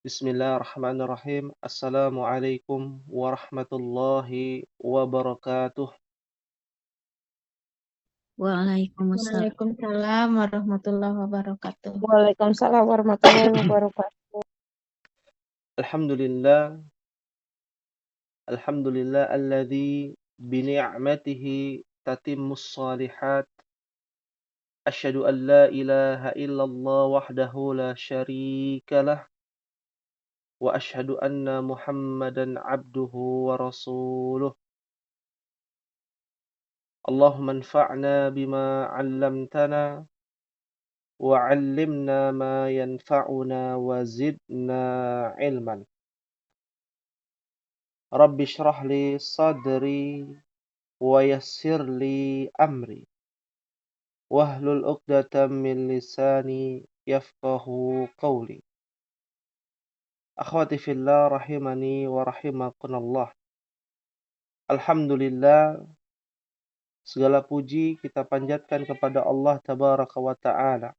Bismillahirrahmanirrahim. Assalamualaikum warahmatullahi wabarakatuh. Waalaikumsalam. Waalaikumsalam warahmatullahi wabarakatuh. Waalaikumsalam warahmatullahi wabarakatuh. Alhamdulillah, alhamdulillah alladzi bi ni'matihi tatimmus shalihat. Asyhadu an la ilaha illallah wahdahu la syarika lah wa asyhadu anna Muhammadan abduhu wa rasuluh. Allahumma anfa'na bima 'allamtana wa 'allimna ma yanfa'una wa zidna ilman. Rabbi shrah li sadri wa yassir li amri wahlul 'uqdatam min lisani yafqahu qawli. Akhwati fillah rahimani wa rahimakumullah. Alhamdulillah, segala puji kita panjatkan kepada Allah tabaraka wa ta'ala,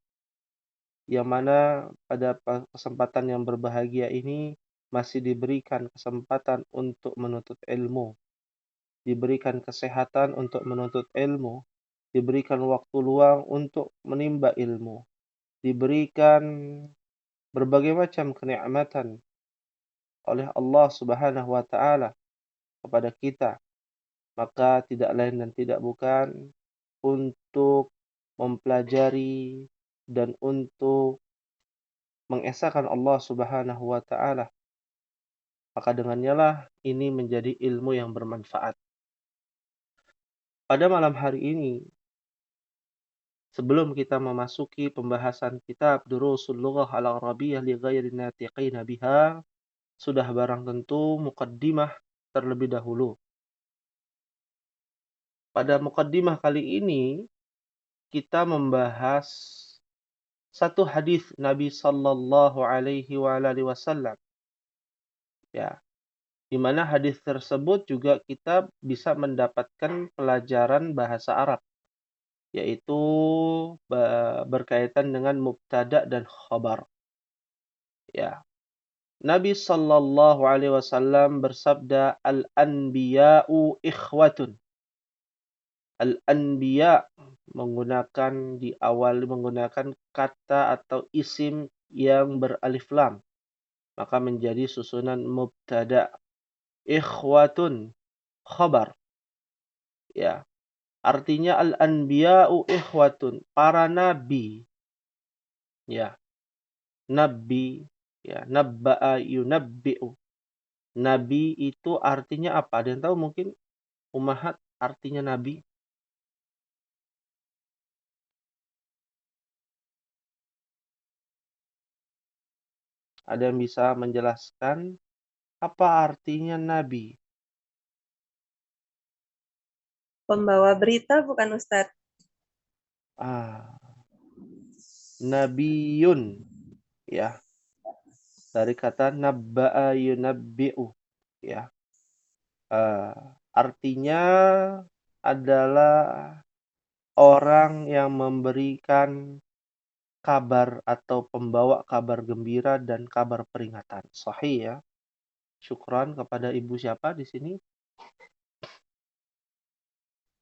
yang mana pada kesempatan yang berbahagia ini masih diberikan kesempatan untuk menuntut ilmu, diberikan kesehatan untuk menuntut ilmu, diberikan waktu luang untuk menimba ilmu, diberikan berbagai macam kenikmatan oleh Allah Subhanahu wa taala kepada kita, maka tidak lain dan tidak bukan untuk mempelajari dan untuk mengesahkan Allah Subhanahu wa taala. Maka dengannya lah ini menjadi ilmu yang bermanfaat. Pada malam hari ini, sebelum kita memasuki pembahasan kitab Durusul Lughah Al-Arabiyyah li ghairi natiqina biha, sudah barang tentu muqaddimah terlebih dahulu. Pada muqaddimah kali ini kita membahas satu hadis Nabi sallallahu alaihi wasallam. Ya, di mana hadis tersebut juga kita bisa mendapatkan pelajaran bahasa Arab, yaitu berkaitan dengan mubtada dan khabar. Ya. Nabi sallallahu alaihi wasallam bersabda, "Al-anbiya'u ikhwatun." Al-anbiya di awal menggunakan kata atau isim yang beralif lam, maka menjadi susunan mubtada. Ikhwatun khabar. Ya. Artinya al-anbiya'u ikhwatun, para nabi. Ya. Nabi, ya, nabba'a yunabbi'u. Nabi itu artinya apa? Ada yang tahu mungkin Ummahat artinya nabi? Ada yang bisa menjelaskan apa artinya nabi? Pembawa berita bukan Ustadz? Nabiyun, ya, dari kata nabba'a yunabbi'u, ya. Artinya adalah orang yang memberikan kabar atau pembawa kabar gembira dan kabar peringatan. Sahih ya. Syukran kepada ibu siapa di sini?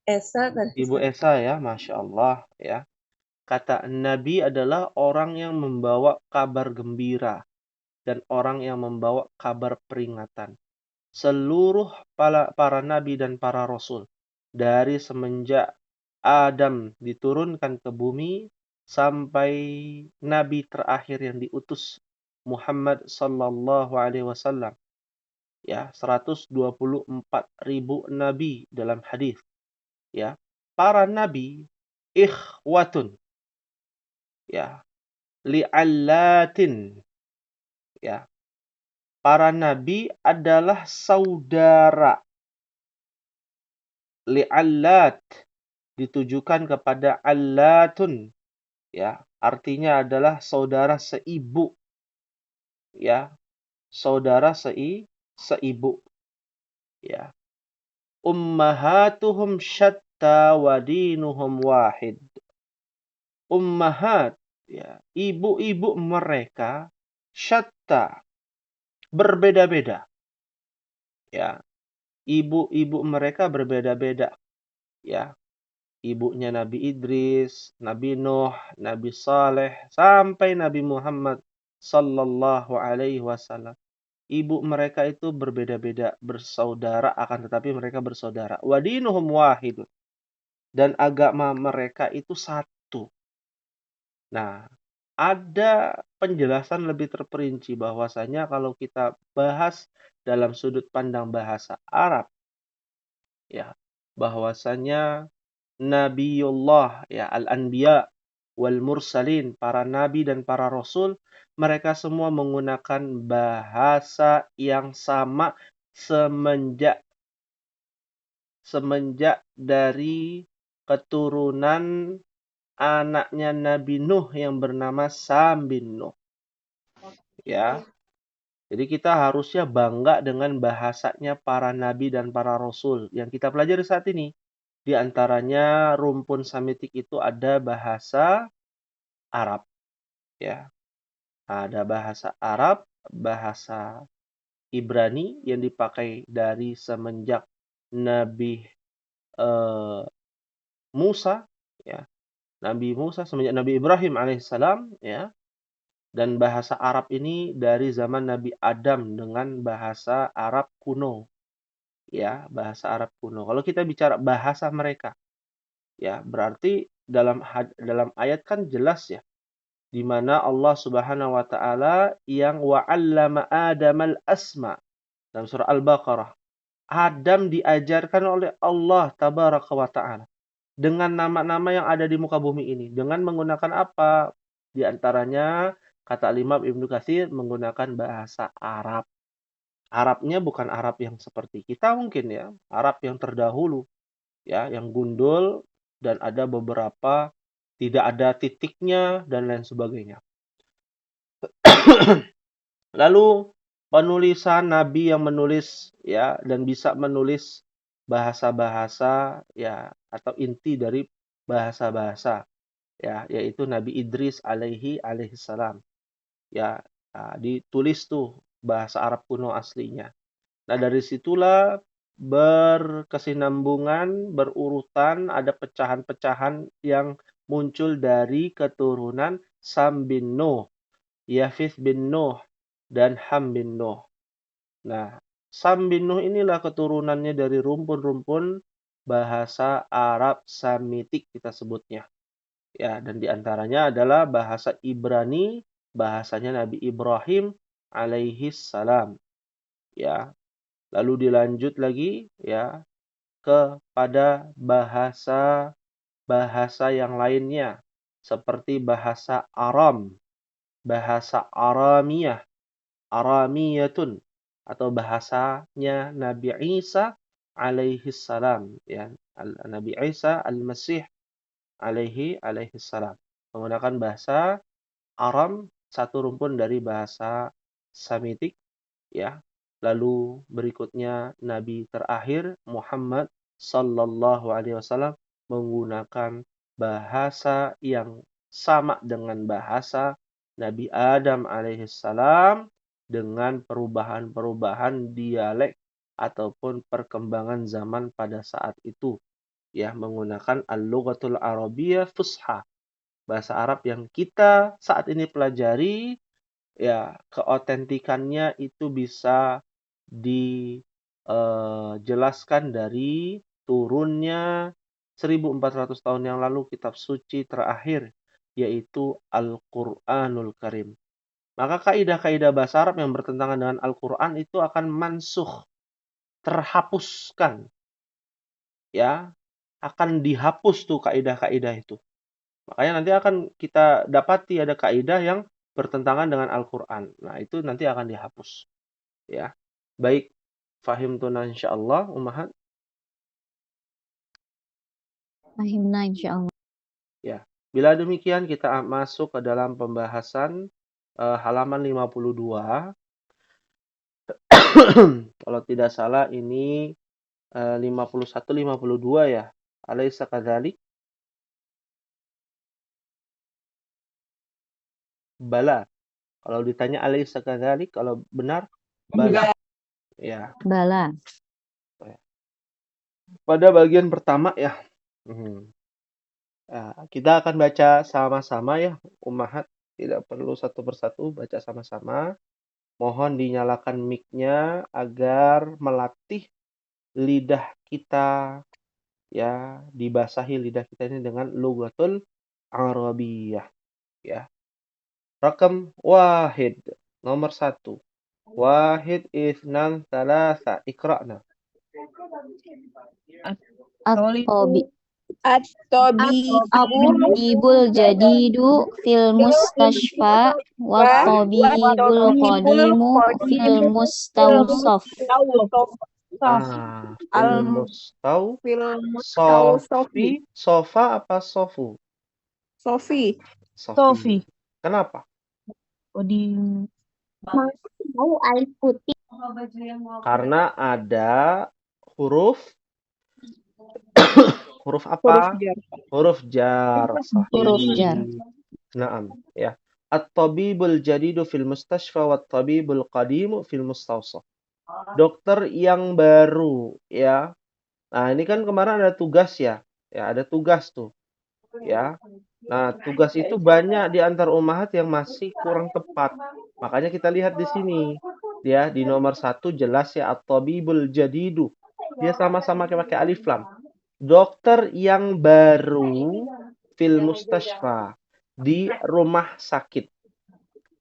Esa tadi. Ibu Esa ya, Masya Allah ya. Kata Nabi adalah orang yang membawa kabar gembira dan orang yang membawa kabar peringatan. Seluruh para nabi dan para rasul dari semenjak Adam diturunkan ke bumi sampai nabi terakhir yang diutus Muhammad sallallahu alaihi wasallam. Ya, 124.000 nabi dalam hadis. Ya, para nabi ikhwatun. Ya, li'allatin. Ya, para nabi adalah saudara. Li'allat ditujukan kepada allatun, ya, artinya adalah saudara seibu, ya, saudara seibu, ya. Ummahatuhum syatta wa dinuhum wahid. Ummahat, ya, ibu-ibu mereka syatta, berbeda-beda. Ya, ibu-ibu mereka berbeda-beda. Ya, ibunya Nabi Idris, Nabi Nuh, Nabi Saleh, sampai Nabi Muhammad sallallahu alaihi wasallam. Ibu mereka itu berbeda-beda, bersaudara akan tetapi mereka bersaudara. Wa dinuhum wahid. Dan agama mereka itu satu. Nah, ada penjelasan lebih terperinci bahwasanya kalau kita bahas dalam sudut pandang bahasa Arab, ya, bahwasanya Nabiullah, ya, al-anbiya wal mursalin, para nabi dan para rasul, mereka semua menggunakan bahasa yang sama semenjak dari keturunan anaknya Nabi Nuh yang bernama Sam bin Nuh. Ya, jadi kita harusnya bangga dengan bahasanya para nabi dan para rasul yang kita pelajari saat ini. Di antaranya rumpun Samitik itu ada bahasa Arab, ya. Ada bahasa Arab, bahasa Ibrani yang dipakai dari semenjak Nabi Musa, ya. Nabi Musa semenjak Nabi Ibrahim alaihissalam, ya. Dan bahasa Arab ini dari zaman Nabi Adam dengan bahasa Arab kuno. Ya, bahasa Arab kuno. Kalau kita bicara bahasa mereka, ya, berarti dalam ayat kan jelas ya, di mana Allah Subhanahu wa taala yang wa'allama Adamal asma dalam surah Al-Baqarah. Adam diajarkan oleh Allah tabaraka wa taala dengan nama-nama yang ada di muka bumi ini dengan menggunakan apa? Di antaranya kata Imam Ibnu Katsir menggunakan bahasa Arab. Arabnya bukan Arab yang seperti kita mungkin ya, Arab yang terdahulu ya, yang gundul dan ada beberapa tidak ada titiknya dan lain sebagainya. Lalu penulisan nabi yang menulis ya dan bisa menulis bahasa-bahasa ya atau inti dari bahasa-bahasa ya, yaitu Nabi Idris alaihi salam. Ya, ditulis tuh bahasa Arab kuno aslinya. Nah, dari situlah berkesinambungan, berurutan, ada pecahan-pecahan yang muncul dari keturunan Sam bin Nuh, Yafith bin Nuh, dan Ham bin Nuh. Nah, Sam bin Nuh inilah keturunannya dari rumpun-rumpun bahasa Arab Samitik kita sebutnya. Ya, dan diantaranya adalah bahasa Ibrani, bahasanya Nabi Ibrahim alaihi salam. Ya, lalu dilanjut lagi ya kepada bahasa yang lainnya seperti bahasa Aram, bahasa Aramiyah, Aramiyatun atau bahasanya Nabi Isa alaihi salam ya, Nabi Isa al-Masih alaihi salam menggunakan bahasa Aram, satu rumpun dari bahasa Samitik ya. Lalu berikutnya Nabi terakhir Muhammad sallallahu alaihi wasallam menggunakan bahasa yang sama dengan bahasa Nabi Adam alaihissalam dengan perubahan-perubahan dialek ataupun perkembangan zaman pada saat itu ya, menggunakan al-lughatul arabiyyah fusha, bahasa Arab yang kita saat ini pelajari ya, keotentikannya itu bisa dijelaskan dari turunnya 1400 tahun yang lalu kitab suci terakhir yaitu Al-Qur'anul Karim. Maka kaidah-kaidah bahasa Arab yang bertentangan dengan Al-Qur'an itu akan mansukh, terhapuskan. Ya, akan dihapus tuh kaidah-kaidah itu. Makanya nanti akan kita dapati ada kaidah yang bertentangan dengan Al-Qur'an. Nah, itu nanti akan dihapus. Ya. Baik, fahimtuna insyaallah ummahat. Fahimna insyaallah. Ya. Bila demikian kita masuk ke dalam pembahasan halaman 52. Kalau tidak salah ini 51 52 ya. Alaysa kadzalik? Bala. Kalau ditanya alaysa kadzalik, kalau benar Bala. Ya. Bala. Pada bagian pertama ya. Kita akan baca sama-sama ya, Ummahat. Tidak perlu satu persatu, baca sama-sama. Mohon dinyalakan mic-nya agar melatih lidah kita ya, dibasahi lidah kita ini dengan lughatul Arabiyah ya. Rakam wahid, nomor 1. Wahid, itsnan, tsalasa. Iqra'na. At-tobi. At-tabibul At-tabibul jadidu fil mustashfa wat-tabibul qadimu fil mustawsaf. Fil mustawsafi. Sofa apa sofu? Sofi. Sofi. Kenapa? Mau air putih. Karena ada huruf apa? Huruf jar. Huruf jar. Naam, ya. At-tabibul jadidu fil mustashfa wat-tabibul qadimu fil mustawsaf. Dokter yang baru, ya. Nah, ini kan kemarin ada tugas ya. Ya, ada tugas tuh. Ya. Nah, tugas itu banyak di antar ummahat yang masih kurang tepat. Makanya kita lihat di sini. Ya, di nomor 1 jelas ya, at-tabibul jadidu. Dia sama-sama pakai alif lam. Dokter yang baru fil mustashfa, di rumah sakit.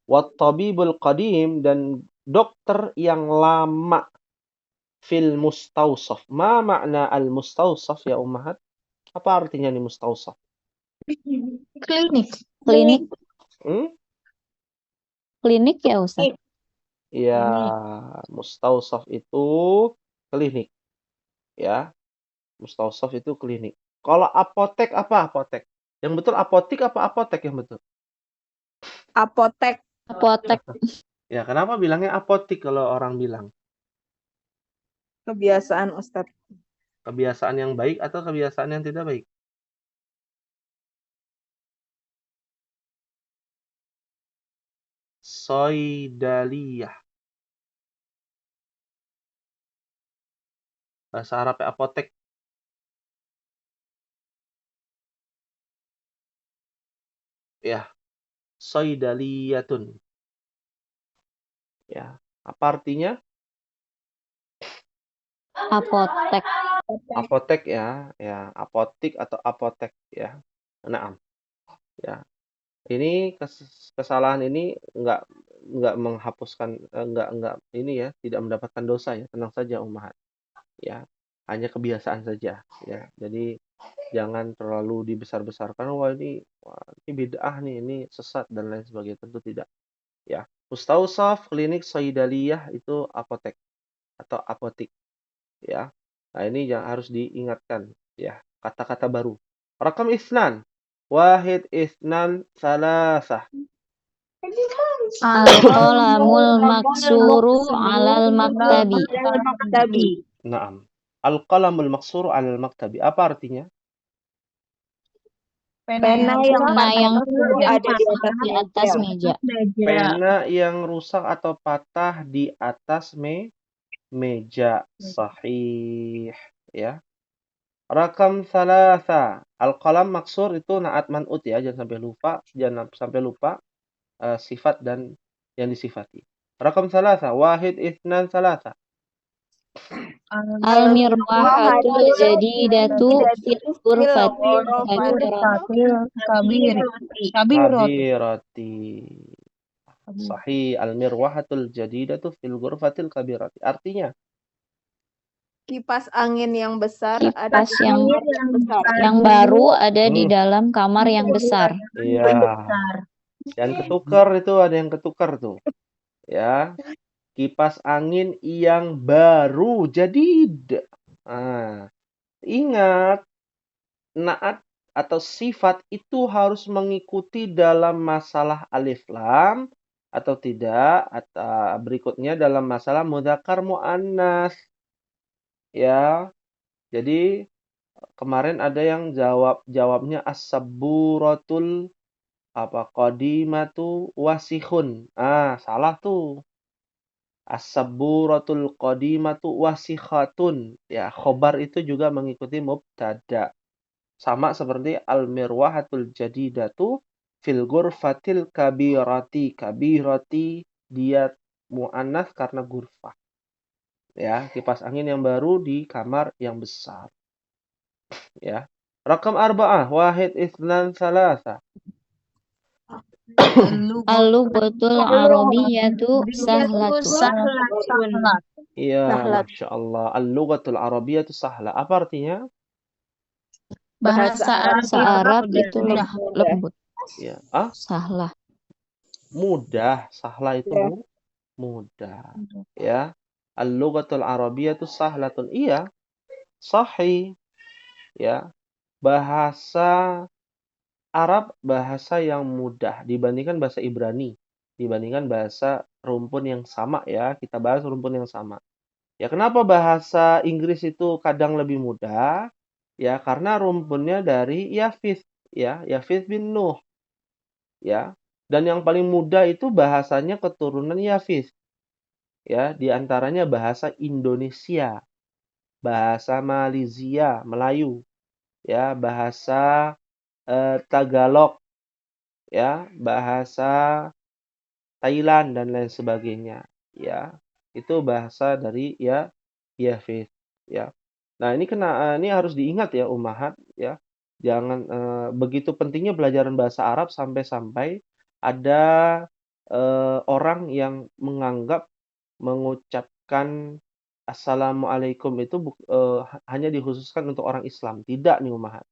Wat-tabibul qadim, dan dokter yang lama fil mustawsaf. Ma makna al-mustawsaf ya ummahat? Apa artinya nih mustawsaf? Klinik. Klinik. Klinik ya Ustaz? Ya, mustawsaf itu klinik. Ya, mustawsaf itu klinik. Kalau apotek apa apotek? Yang betul apotik apa apotek yang betul? Apotek. Apotek. Ya, kenapa bilangnya apotik kalau orang bilang? Kebiasaan Ustadz. Kebiasaan yang baik atau kebiasaan yang tidak baik? Soidaliyah. Bahasa Arabnya apotek. Ya, soidaliyatun. Ya, apa artinya? Apotek. Apotek ya, ya, apotik atau apotek ya. Naam. Ya. Ini kesalahan ini enggak menghapuskan, enggak ini ya, tidak mendapatkan dosa ya. Tenang saja ummahat. Ya. Hanya kebiasaan saja ya. Jadi jangan terlalu dibesar-besarkan, wah ini bid'ah nih, ini sesat dan lain sebagainya. Tentu tidak. Ya. Mustawsaf, klinik, soidaliyah itu apotek atau apotik. Ya. Nah, ini yang harus diingatkan ya, kata-kata baru. Rakam itsnan. Wahid, itsnan, salasah. Al-qalamul maksuru alal maktabi. Naam. Al-qalamul maksuru alal maktabi. Apa artinya? Pena yang ada di atas meja. Pena yang rusak atau patah di atas meja. Sahih. Ya. Rakam salasa. Al-qalam maksur itu naat man'ut ya. Jangan sampai lupa sifat dan yang disifati. Rakam salasa. Wahid, itsnan, salasa. Al-mirwahatul jadidatu fil ghurfatil kabirati. Sahih, al-mirwahatul jadidatu fil ghurfatil kabirati. Artinya kipas angin yang besar Kipas yang baru ada di dalam kamar yang besar. Iya. Yang ketukar itu, ada yang ketukar tuh. Ya. Kipas angin yang baru jadid. Nah, ingat, naat atau sifat itu harus mengikuti dalam masalah alif lam atau tidak, atau berikutnya dalam masalah mudzakkar muannas. Ya. Jadi kemarin ada yang jawabnya as-saburatul qadimatu wasihun. Salah tuh. As-sabburatul qadimatu wasikhatun. Ya, khobar itu juga mengikuti mubtada. Sama seperti al-mirwahatul jadidatu fil ghurfatil kabirati. Kabirati dia mu'annas karena ghurfah. Ya, kipas angin yang baru di kamar yang besar. Ya. Rakam arba'ah, wahid, itsnan, salasa. Al-lughatul arabiyyatu sahlatu. Sahlatun. Iya, Sahlat. Masya Allah. Al-lughatul arabiyyatu sahla. Apa artinya? Bahasa Bahasa Arab itu mudah. lembut. Ya. Sahlah. Mudah. Sahla itu Ya. mudah. Ya. Al-lughatul arabiyyatu sahlatun. Iya. Sahih. Ya. Bahasa Arab bahasa yang mudah dibandingkan bahasa Ibrani. Dibandingkan bahasa rumpun yang sama ya. Kita bahas rumpun yang sama. Ya, kenapa bahasa Inggris itu kadang lebih mudah? Ya, karena rumpunnya dari Yafith, ya, Yafith bin Nuh, ya. Dan yang paling mudah itu bahasanya keturunan Yafith, ya, di antaranya bahasa Indonesia, bahasa Malaysia, Melayu, ya, bahasa Tagalog, ya, bahasa Thailand dan lain sebagainya, ya. Itu bahasa dari ya Yafith, ya. Nah, ini harus diingat ya ummahat ya. Jangan begitu pentingnya pelajaran bahasa Arab sampai-sampai ada orang yang menganggap mengucapkan assalamualaikum itu hanya dikhususkan untuk orang Islam. Tidak nih ummahat.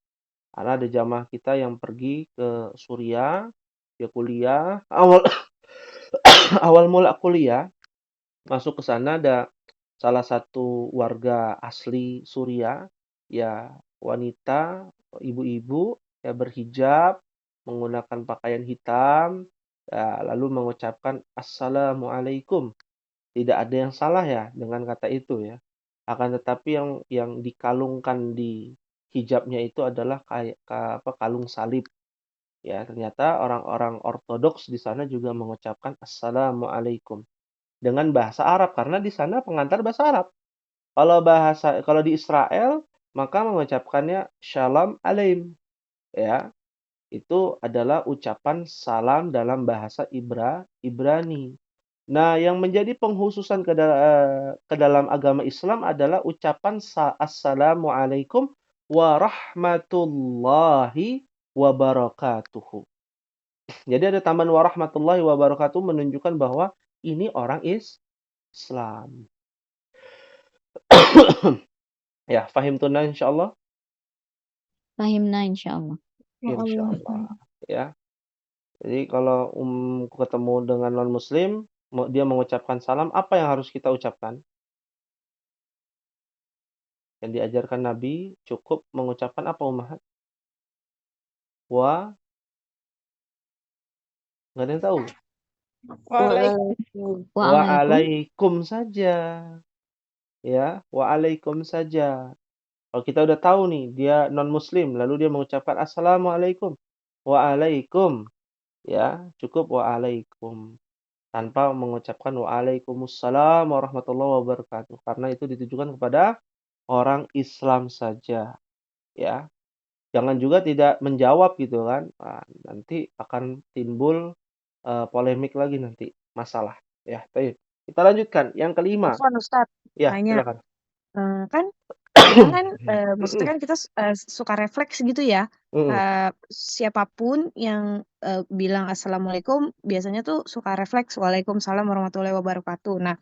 Karena ada jamaah kita yang pergi ke Suriah, dia kuliah, awal mula kuliah masuk ke sana ada salah satu warga asli Suriah, ya wanita, ibu-ibu, ya berhijab, menggunakan pakaian hitam, ya, lalu mengucapkan Assalamualaikum. Tidak ada yang salah ya dengan kata itu ya. Akan tetapi yang dikalungkan di hijabnya itu adalah kayak kalung salib. Ya, ternyata orang-orang ortodoks di sana juga mengucapkan Assalamualaikum dengan bahasa Arab karena di sana pengantar bahasa Arab. Kalau di Israel maka mengucapkannya Shalom Aleim, ya. Itu adalah ucapan salam dalam bahasa Ibrani. Nah, yang menjadi penghususan ke dalam agama Islam adalah ucapan Assalamualaikum warahmatullahi wabarakatuh. Jadi ada tambahan warahmatullahi wabarakatuh menunjukkan bahwa ini orang Islam. Ya, fahim tunai insyaallah. Fahimna insyaallah. Insyaallah. Ya. Jadi kalau ketemu dengan non muslim, dia mengucapkan salam, apa yang harus kita ucapkan? Yang diajarkan Nabi cukup mengucapkan apa ummahat? Nggak ada yang tahu. Waalaikum saja. Ya, waalaikum saja. Kalau kita udah tahu nih, dia non muslim, lalu dia mengucapkan assalamualaikum. Waalaikum. Ya, cukup waalaikum. Tanpa mengucapkan waalaikumsalam warahmatullahi wabarakatuh. Karena itu ditujukan kepada orang Islam saja. Ya. Jangan juga tidak menjawab gitu kan. Nah, nanti akan timbul polemik lagi nanti. Masalah. Ya, baik. Kita lanjutkan. Yang kelima. Ustaz, Ya, tanya. silakan. Kan kadang kan maksudnya kan kita suka refleks gitu ya. Siapapun yang bilang assalamualaikum biasanya tuh suka refleks waalaikumsalam warahmatullahi wabarakatuh. Nah,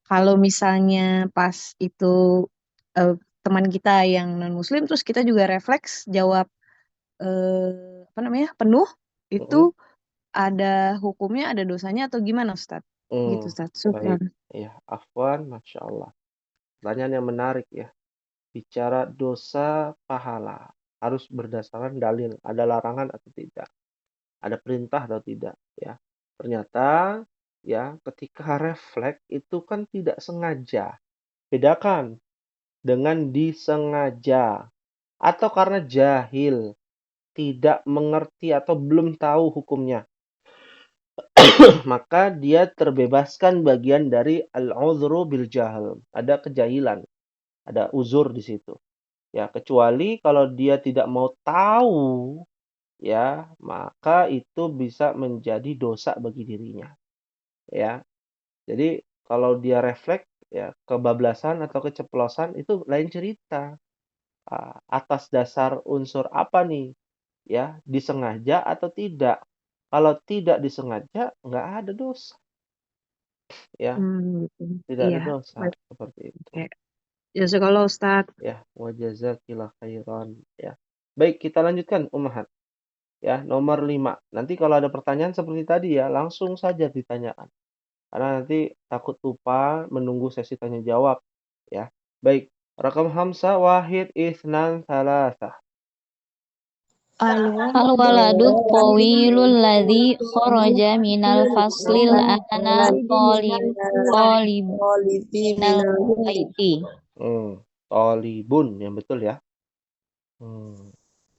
kalau misalnya pas itu teman kita yang non muslim terus kita juga refleks jawab penuh itu ada hukumnya, ada dosanya atau gimana Ustaz? Gitu Ustaz. Baik. Ya, afwan, Masya Allah. Pertanyaan yang menarik ya. Bicara dosa pahala harus berdasarkan dalil, ada larangan atau tidak, ada perintah atau tidak, ya. Ternyata ya ketika refleks itu kan tidak sengaja. Bedakan dengan disengaja atau karena jahil, tidak mengerti atau belum tahu hukumnya. maka dia terbebaskan bagian dari al-uzru bil jahl. Ada kejahilan, ada uzur di situ. Ya, kecuali kalau dia tidak mau tahu, ya, maka itu bisa menjadi dosa bagi dirinya. Ya. Jadi kalau dia refleks, ya, kebablasan atau keceplosan itu lain cerita. Atas dasar unsur apa nih? Ya, disengaja atau tidak? Kalau tidak disengaja, nggak ada dosa. Ya, Gitu. tidak ada Iya. dosa seperti itu. Oke. Jazakallah Ustaz. Ya, wa jazakillah khairan. Ya. Baik, kita lanjutkan Ummahat. Ya, nomor 5. Nanti kalau ada pertanyaan seperti tadi ya, langsung saja ditanyakan. Karena nanti takut lupa menunggu sesi tanya jawab. Ya. Baik, rakam hamsa wahid isnan salasah. Al-waladu tawilul ladzi kharaja minal faslil ana talibinal baiti. Talibun, yang betul ya.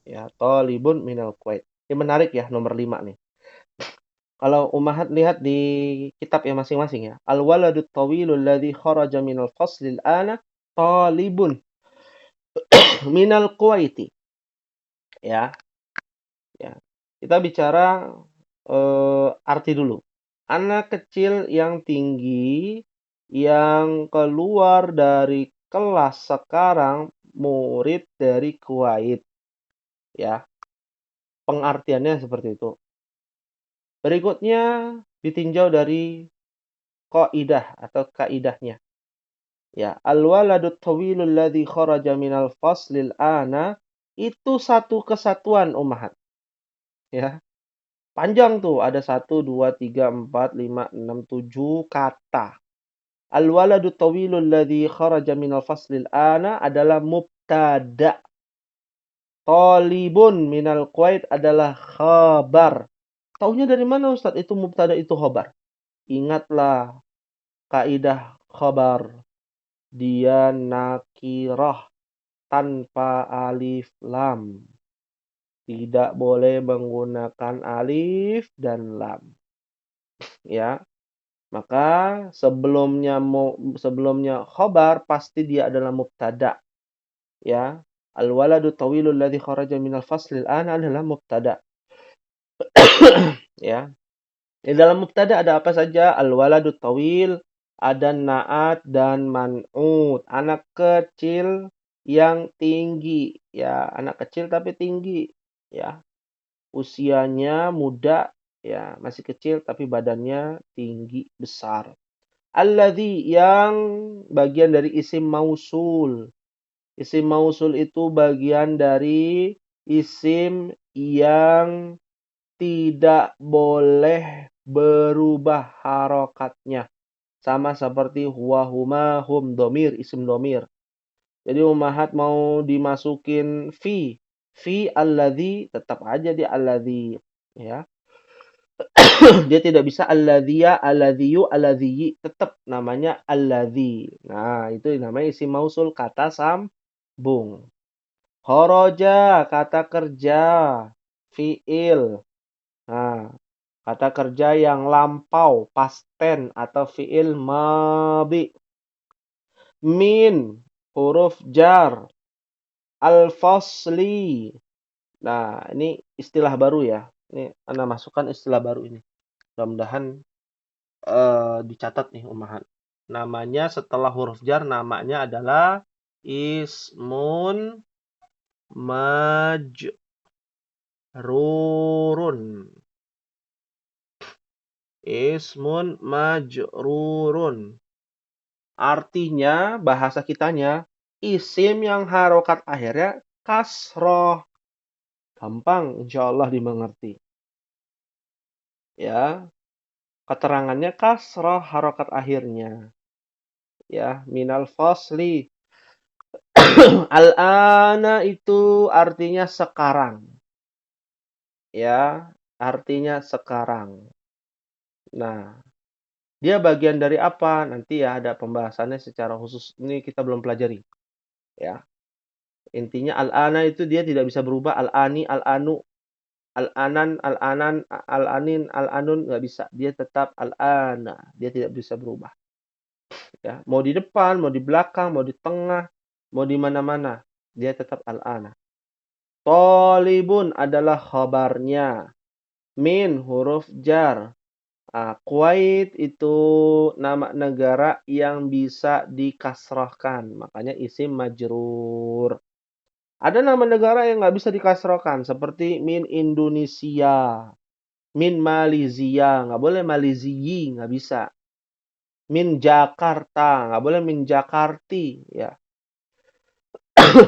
Ya, talibun minal Kuwait. Ini menarik ya, nomor 5 nih. Kalau Ummahat lihat di kitab yang masing-masing ya. Al-waladu tawilul ladzi kharaja minal faslil ana talibun minal Kuwaiti. Ya. Ya. Kita bicara arti dulu. Anak kecil yang tinggi yang keluar dari kelas sekarang murid dari Kuwait. Ya. Pengertiannya seperti itu. Berikutnya ditinjau dari qaidah atau kaidahnya. Ya, al-waladut tawilul ladzi kharaja minal faslil ana itu satu kesatuan Ummahat. Ya. Panjang tuh, ada 1 2 3 4 5 6 7 kata. Al-waladut tawilul ladzi kharaja minal faslil ana adalah mubtada. Talibun minal Kuwait adalah khabar. Taunya dari mana Ustaz? Itu mubtada, itu khabar. Ingatlah kaidah khabar. Dia nakirah tanpa alif lam. Tidak boleh menggunakan alif dan lam. Ya. Maka sebelumnya khabar pasti dia adalah mubtada. Ya. Al-waladu tawilul ladzi kharaja minal faslil ana adalah mubtada. Ya. Di dalam mubtada ada apa saja? Al-waladu tawil, ada na'at dan man'ut. Anak kecil yang tinggi, ya, anak kecil tapi tinggi, ya. Usianya muda, ya, masih kecil tapi badannya tinggi, besar. Alladzi yang bagian dari isim mausul. Isim mausul itu bagian dari isim yang tidak boleh berubah harokatnya. Sama seperti huwa, huma, hum, domir, isim domir. Jadi Ummahat mau dimasukin fi. Fi alladzi, tetap aja dia alladzi. Ya. Dia tidak bisa alladziya, alladziyu, alladziyi. Tetap namanya alladzi. Nah, itu namanya isim mausul, kata sambung. Kharaja, kata kerja. Fi'il. Nah, kata kerja yang lampau, past tense atau fi'il madhi. Min, huruf jar. Al-fasli. Nah, ini istilah baru ya. Ini Anda masukkan istilah baru ini. Mudah-mudahan dicatat nih Ummahat. Namanya setelah huruf jar, namanya adalah ismun majrurun. Ismun majrurun. Artinya, bahasa kitanya, isim yang harokat akhirnya kasroh. Gampang, insya Allah dimengerti. Ya, keterangannya kasroh harokat akhirnya. Ya, minal fasli. Al-ana itu artinya sekarang. Ya, artinya sekarang. Nah, dia bagian dari apa? Nanti ya ada pembahasannya secara khusus. Ini kita belum pelajari. Ya. Intinya al-ana itu dia tidak bisa berubah al-ani, al-anu. Al-anan, al-anan, al-anin, al-anun nggak bisa. Dia tetap al-ana. Dia tidak bisa berubah. Ya, mau di depan, mau di belakang, mau di tengah, mau di mana-mana, dia tetap al-ana. Tolibun adalah khabarnya. Min huruf jar. Kuwait itu nama negara yang bisa dikasrohkan. Makanya isim majrur. Ada nama negara yang nggak bisa dikasrohkan. Seperti min Indonesia. Min Malaysia. Nggak boleh Malaysia. Nggak bisa. Min Jakarta. Nggak boleh min Jakarti. Ya.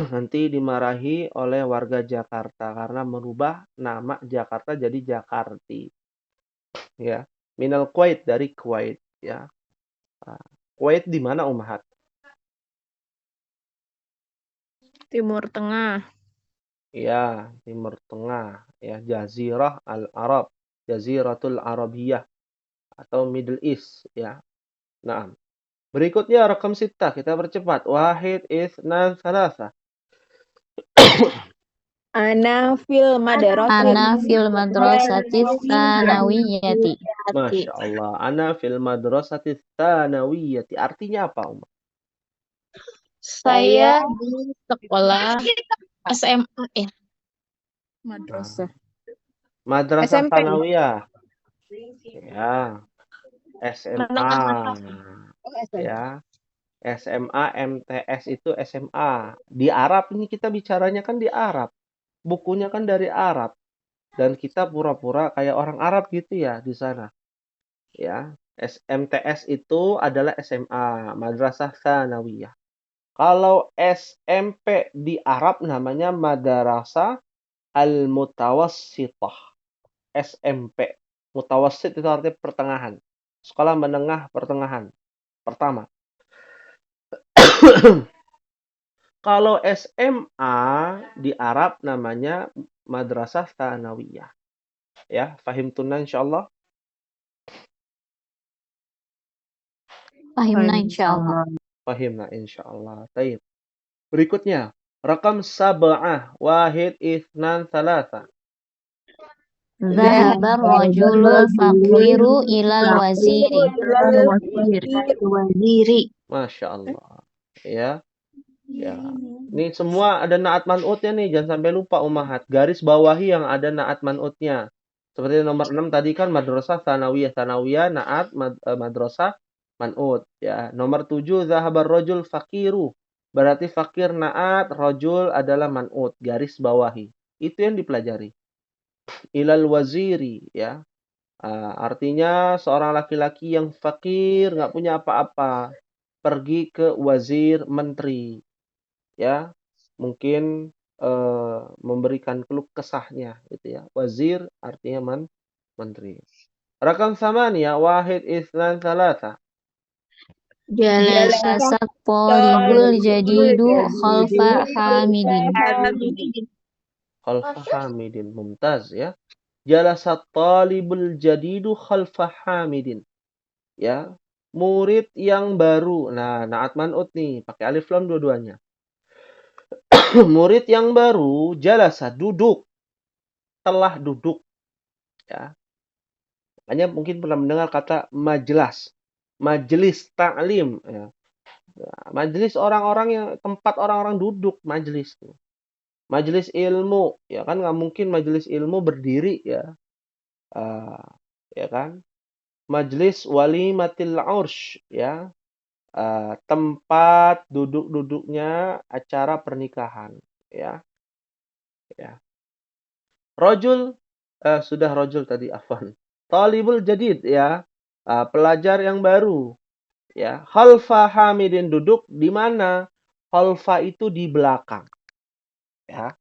Nanti dimarahi oleh warga Jakarta. Karena merubah nama Jakarta jadi Jakarti. Ya. Minal Kuwait dari Kuwait. Ya. Kuwait di mana Ummahat? Timur Tengah. Ya, Timur Tengah. Ya, Jazirah Al-Arab. Jaziratul Arabiyah. Atau Middle East. Ya. Nah, berikutnya rekam sita. Kita percepat. Wahid, isnan, salasa. Ana fil madrasati tsanawiyati. Masya Allah. Ana fil madrasati tsanawiyati. Artinya apa, Umar? Saya di sekolah SMA ya. Madrasah. Madrasah SMP. Tsanawiyah. Ya. SMA. Ya. SMA, MTS itu SMA. Di Arab ini kita bicaranya kan di Arab. Bukunya kan dari Arab. Dan kita pura-pura kayak orang Arab gitu ya di sana. Ya. MTS itu adalah SMA, Madrasah Tsanawiyah. Kalau SMP di Arab namanya Madrasah Al-Mutawassithah. SMP. Mutawassit itu artinya pertengahan. Sekolah menengah pertengahan. Pertama. Kalau SMA di Arab namanya Madrasah Tsanawiyah. Ya, fahim tunan insyaallah. Fahimna insyaallah. Fahimna insyaallah. Baik. Berikutnya, rakam sab'ah, wahid, itsnan, tsalatsa. Zahabar rajulul faqiru ilal waziri. Masya Allah. Ya. Ya. Ini semua ada naat man'utnya nih. Jangan sampai lupa Ummahat. Garis bawahi yang ada naat man'utnya. Seperti nomor 6 tadi kan madrasah tsanawiyah. Tsanawiyah naat madrasah man'ut. Ya. Nomor 7 zahabar rajul faqiru. Berarti fakir naat, rajul adalah man'ut. Garis bawahi. Itu yang dipelajari. Ilal waziri. Ya. Artinya seorang laki-laki yang fakir, nggak punya apa-apa. Pergi ke wazir, menteri. Ya, mungkin memberikan keluh kesahnya gitu ya. Wazir artinya menteri. Rakam samania, wahid, itsnan, tsalatsa. Jalasat talibul jadidu khalfa hamidin. Khalfa hamidin. Mumtaz ya. Jalasat talibul jadidu khalfa hamidin. Ya. Murid yang baru. Nah, naat man'ut nih, pakai alif lam dua-duanya. Murid yang baru jalasa duduk, telah duduk. Ya. Makanya mungkin pernah mendengar kata majelis, majelis ta'lim. Ya. Majelis orang-orang yang tempat orang-orang duduk, majelis. Majelis ilmu, ya kan nggak mungkin majelis ilmu berdiri ya, ya kan. Majelis walimatil ursh, ya, tempat duduk-duduknya acara pernikahan, ya. Ya. Rojul, sudah rojul tadi, afwan. Talibul jadid, ya, pelajar yang baru. Ya, khalfa hamidin duduk di mana? Khalfa itu di belakang. Ya.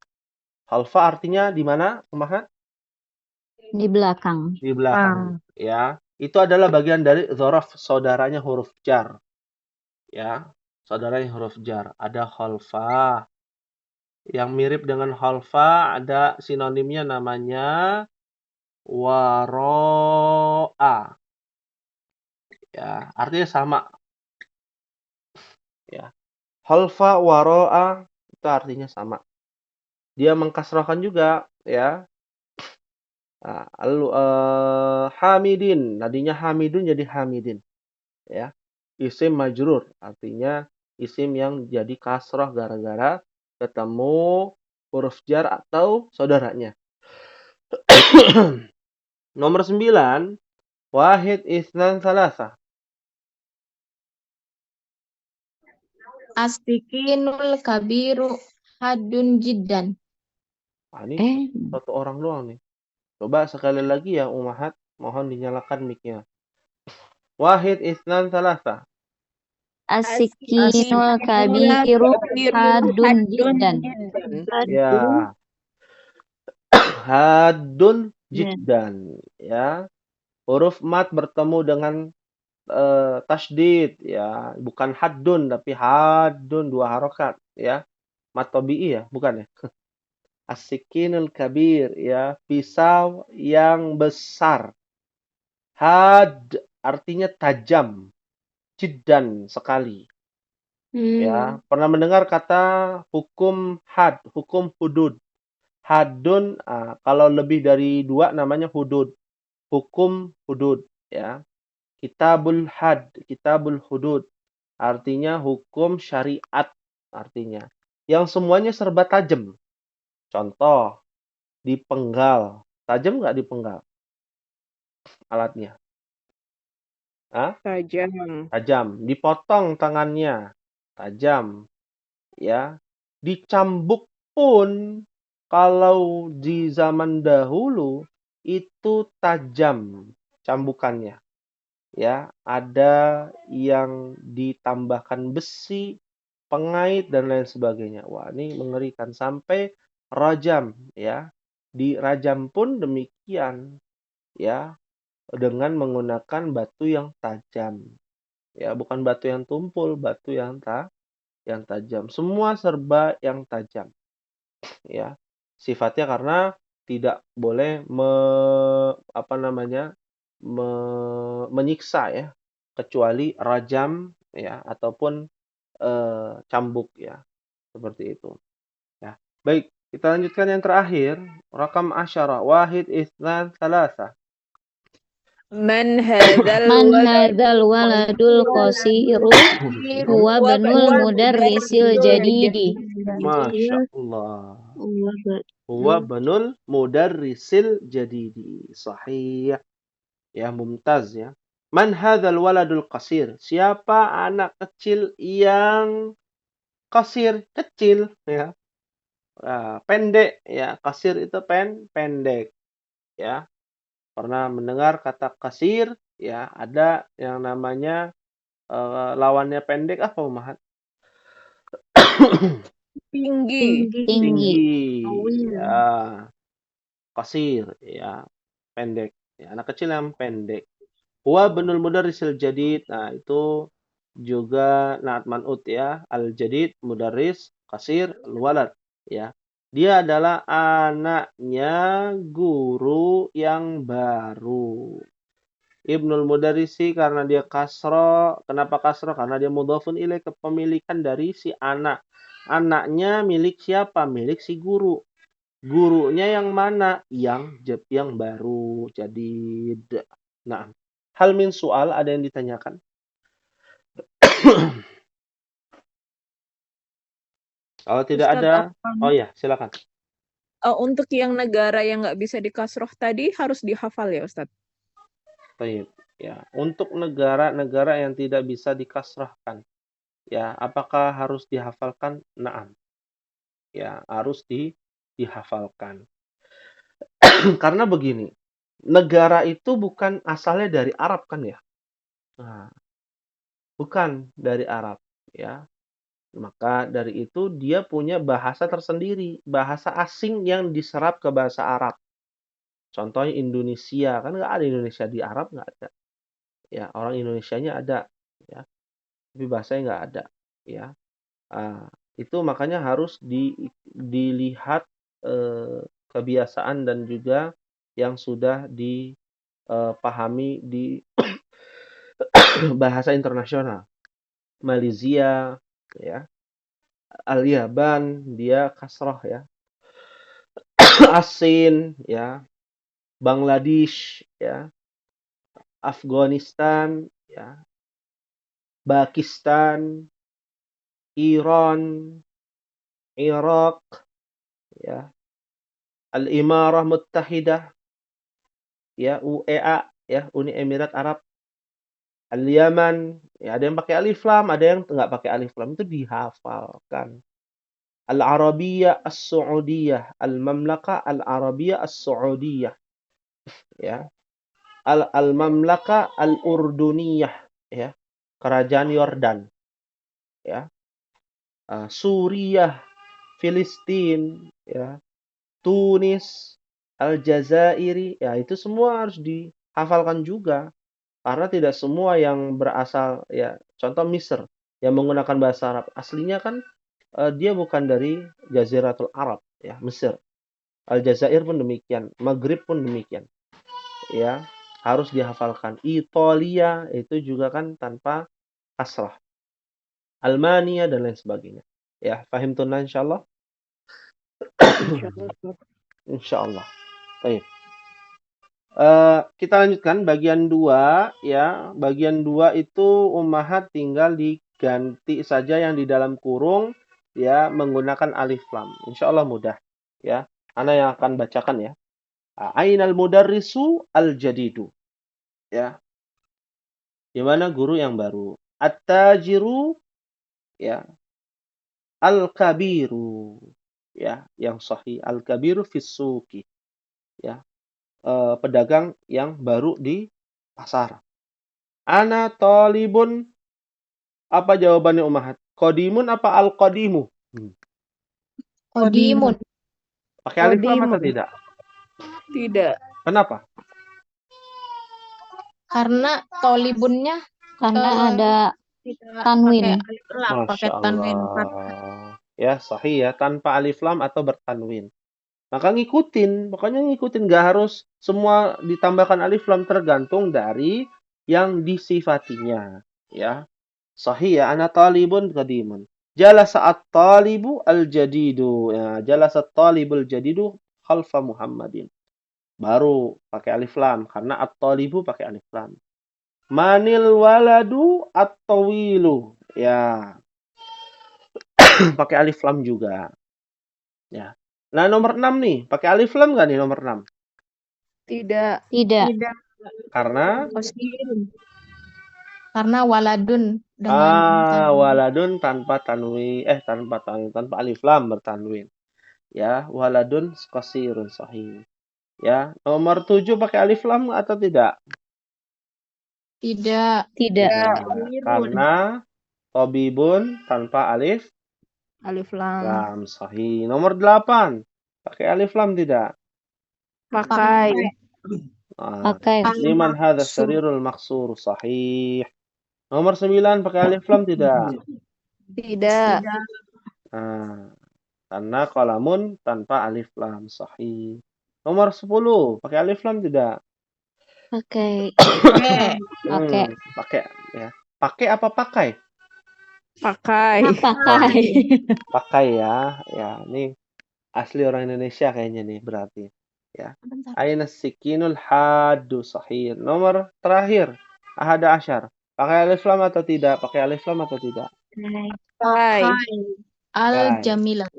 Khalfa artinya di mana, Ummahat? Di belakang. Di belakang. Ya. Itu adalah bagian dari dzaraf, saudaranya huruf jar. Ya. Saudaranya huruf jar. Ada khalfa. Yang mirip dengan khalfa ada sinonimnya namanya waro'a. Ya, artinya sama. Ya. Khalfa waro'a itu artinya sama. Dia mengkasrahkan juga, ya. Hamidin, tadinya Hamidun jadi Hamidin, ya. Isim majrur, artinya isim yang jadi kasroh gara-gara ketemu huruf jar atau saudaranya. Nomor 9, wahid isnan salasa. Astikinul kabiru hadun jiddan. Ini satu orang doang nih. Coba sekali lagi ya Umahat, mohon dinyalakan mic-nya. Wahid isnan salasa. Asikinul kabiru hadun jiddan. Ya. Hadun jiddan, ya. Huruf mat bertemu dengan tasydid, ya, bukan haddun tapi haddun, 2 harokat, ya. Mat tabi'i ya, bukan ya? As-sikinul kabir, ya, pisau yang besar. Had artinya tajam, jiddan sekali. Ya, pernah mendengar kata hukum had, hukum hudud. Haddun, kalau lebih dari 2 namanya hudud. Hukum hudud, ya. Kitabul had, kitabul hudud. Artinya hukum syariat, artinya. Yang semuanya serba tajam. Contoh, dipenggal. Tajam nggak dipenggal alatnya? Tajam. Tajam. Dipotong tangannya. Tajam. Ya. Dicambuk pun, kalau di zaman dahulu, itu tajam cambukannya. Ya, ada yang ditambahkan besi, pengait dan lain sebagainya. Wah, ini mengerikan sampai rajam, ya. Dirajam pun demikian, ya, dengan menggunakan batu yang tajam. Ya, bukan batu yang tumpul, batu yang tajam. Semua serba yang tajam. Ya. Sifatnya karena tidak boleh menyiksa, ya, kecuali rajam, ya, ataupun cambuk, ya, seperti itu. Ya. Baik, kita lanjutkan yang terakhir, rakam asyara, wahid isnan salasa. Man hadzal waladul qasiru huwa banul mudarrisil jadidi. Masya Allah. Huwa banul mudarrisil jadidi. Sahih. Ya, mumtaz, ya. Man hadzal waladul qasir? Siapa anak kecil yang qasir, kecil, ya. Pendek, ya. Qasir itu pendek, ya. Pernah mendengar kata qasir, ya, ada yang namanya lawannya pendek apa, Umahat? tinggi. Ya. Qasir, ya. Pendek. Ya, anak kecil yang pendek. Huwa banul mudarrisil jadid. Nah, itu juga naat man'ut, ya. Al-jadid, mudarris, qasir, al-walad, ya. Dia adalah anaknya guru yang baru. Ibnul Mudarrisi karena dia kasro. Kenapa kasro? Karena dia mudhafun ilaih, kepemilikan dari si anak. Anaknya milik siapa? Milik si guru. Gurunya yang mana? Yang baru. Jadid. Nah, hal min soal, ada yang ditanyakan? Kalau tidak Ustadz, ada, oh ya, silakan. Untuk yang negara yang nggak bisa dikasroh tadi harus dihafal ya Ustadz? Baik, ya. Untuk negara-negara yang tidak bisa dikasrahkan, ya, apakah harus dihafalkan? Naam. Ya, harus dihafalkan. Karena begini, negara itu bukan asalnya dari Arab kan, ya? Nah, bukan dari Arab, ya. Maka dari itu dia punya bahasa tersendiri, bahasa asing yang diserap ke bahasa Arab. Contohnya Indonesia, kan nggak ada Indonesia di Arab, nggak ada. Ya, orang Indonesianya ada, ya, tapi bahasanya nggak ada, ya. Itu makanya harus dilihat kebiasaan dan juga yang sudah dipahami di bahasa internasional. Malaysia, ya. Al-Yaban dia kasroh, ya. Asin, ya. Bangladesh, ya, Afghanistan, ya, Pakistan, Iran, Irak, ya, Al-Imarah Muttahidah, ya, UEA, ya, Uni Emirat Arab, Al-Yaman, ya, ada yang pakai alif lam, ada yang nggak pakai alif lam, itu dihafalkan. Al-Arabiyah As-Saudiyah, Al-Mamlakah Al-Arabiyah As-Saudiyah, ya. Al-Mamlakah Al-Urduniyah, ya. Kerajaan Yordan, ya. Suriah, Filistin, ya. Tunis, Aljazairi, ya itu semua harus dihafalkan juga. Karena tidak semua yang berasal, ya, contoh Misr yang menggunakan bahasa Arab, aslinya kan dia bukan dari Jaziratul Arab, ya, Mesir. Aljazair pun demikian, Maghrib pun demikian. Ya, harus dihafalkan. Italia itu juga kan tanpa kasrah. Almania dan lain sebagainya. Ya, fahim tunna insyaallah? Insyaallah. Baik. Kita lanjutkan bagian 2, ya. Bagian 2 itu ummahat tinggal diganti saja yang di dalam kurung, ya, menggunakan alif lam. Insyaallah mudah, ya. Ana yang akan bacakan, ya. Ainal mudarrisu al-jadidu. Ya. Di mana guru yang baru? At-tajiru, ya. Al-kabiru. Ya, yang sahih. Al-kabiru fis suqi. Ya. Pedagang yang baru di pasar. Ana talibun. Apa jawabannya ummahat? Qadimun apa al-qadimu? Qadimun. Pakai alif lam atau tidak? Tidak. Kenapa? Karena tolibunnya karena ada tanwin. Pakai tanwin. Ya, sahih ya, tanpa alif lam atau bertanwin. Maka ngikutin, pokoknya ngikutin, nggak harus semua ditambahkan alif lam, tergantung dari yang disifatinya, ya. Sahih ya, ana talibun qadimun. Jalasa at-talibu al-jadidu. Ya, jalasa at-talibul jadidu khalfa Muhammadin. Baru pakai alif lam karena at-talibu pakai alif lam. Manil waladu at-tawilu. Ya. Pakai alif lam juga. Ya. Nah, nomor 6 nih, pakai alif lam nggak nih nomor 6? Tidak. Tidak. Karena Waladun dengan waladun tanpa tanwin, tanpa alif lam bertanwin. Ya, waladun qasirun sahih. Ya, nomor 7 pakai alif lam atau tidak? Tidak. Karena tabibun tanpa alif Lam. lam sahih. Nomor 8 pakai alif lam tidak? Pakai. Pakai. Liman hadza sarirul maksur sahih. Nomor 9 pakai alif lam tidak? Tidak. Karena kalamun tanpa alif lam sahih. Nomor 10 pakai alif lam tidak? Pakai. Pakai ya. Pakai apa pakai? Pakai. Pakai ya. Ya, ini asli orang Indonesia kayaknya nih berarti. Ya. Aina sikinul haddu sahih. Nomor terakhir, ahada asyar. Pakai alif lam atau tidak? Pakai alif lam atau tidak? Pakai. Al-jamilatu.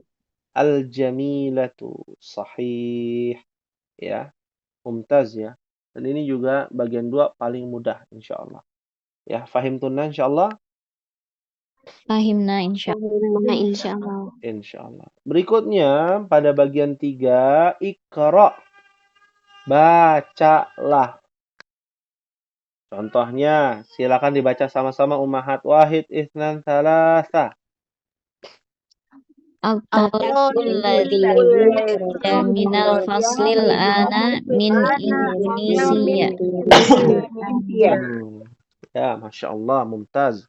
Al-jamilatu sahih. Ya. Mumtaz ya. Dan ini juga bagian 2 paling mudah insyaallah. Ya, fahim tunna insyaallah. Fahimna insyaallah. Insyaallah. Berikutnya pada bagian 3, Iqra. Bacalah. Contohnya, silakan dibaca sama-sama ummahat. Wahid, itsnan, tsalatsa. Al-talibul ladzi kharaja minal faslil ana min Indonesia. Ya, Masya Allah, mumtaz.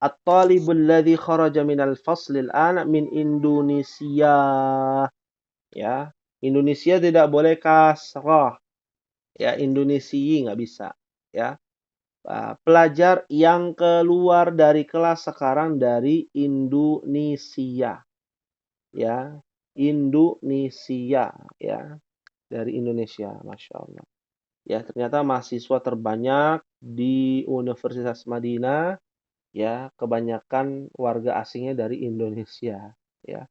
At-talibul ladzi kharaja minal faslil ana min Indonesia. Ya, Indonesia tidak boleh kasrah. Ya, Indonesia nggak bisa. Ya. Pelajar yang keluar dari kelas sekarang dari Indonesia. Ya, Indonesia, ya. dari Indonesia, Masya Allah. Ya, ternyata mahasiswa terbanyak di Universitas Madinah, ya, kebanyakan warga asingnya dari Indonesia, ya.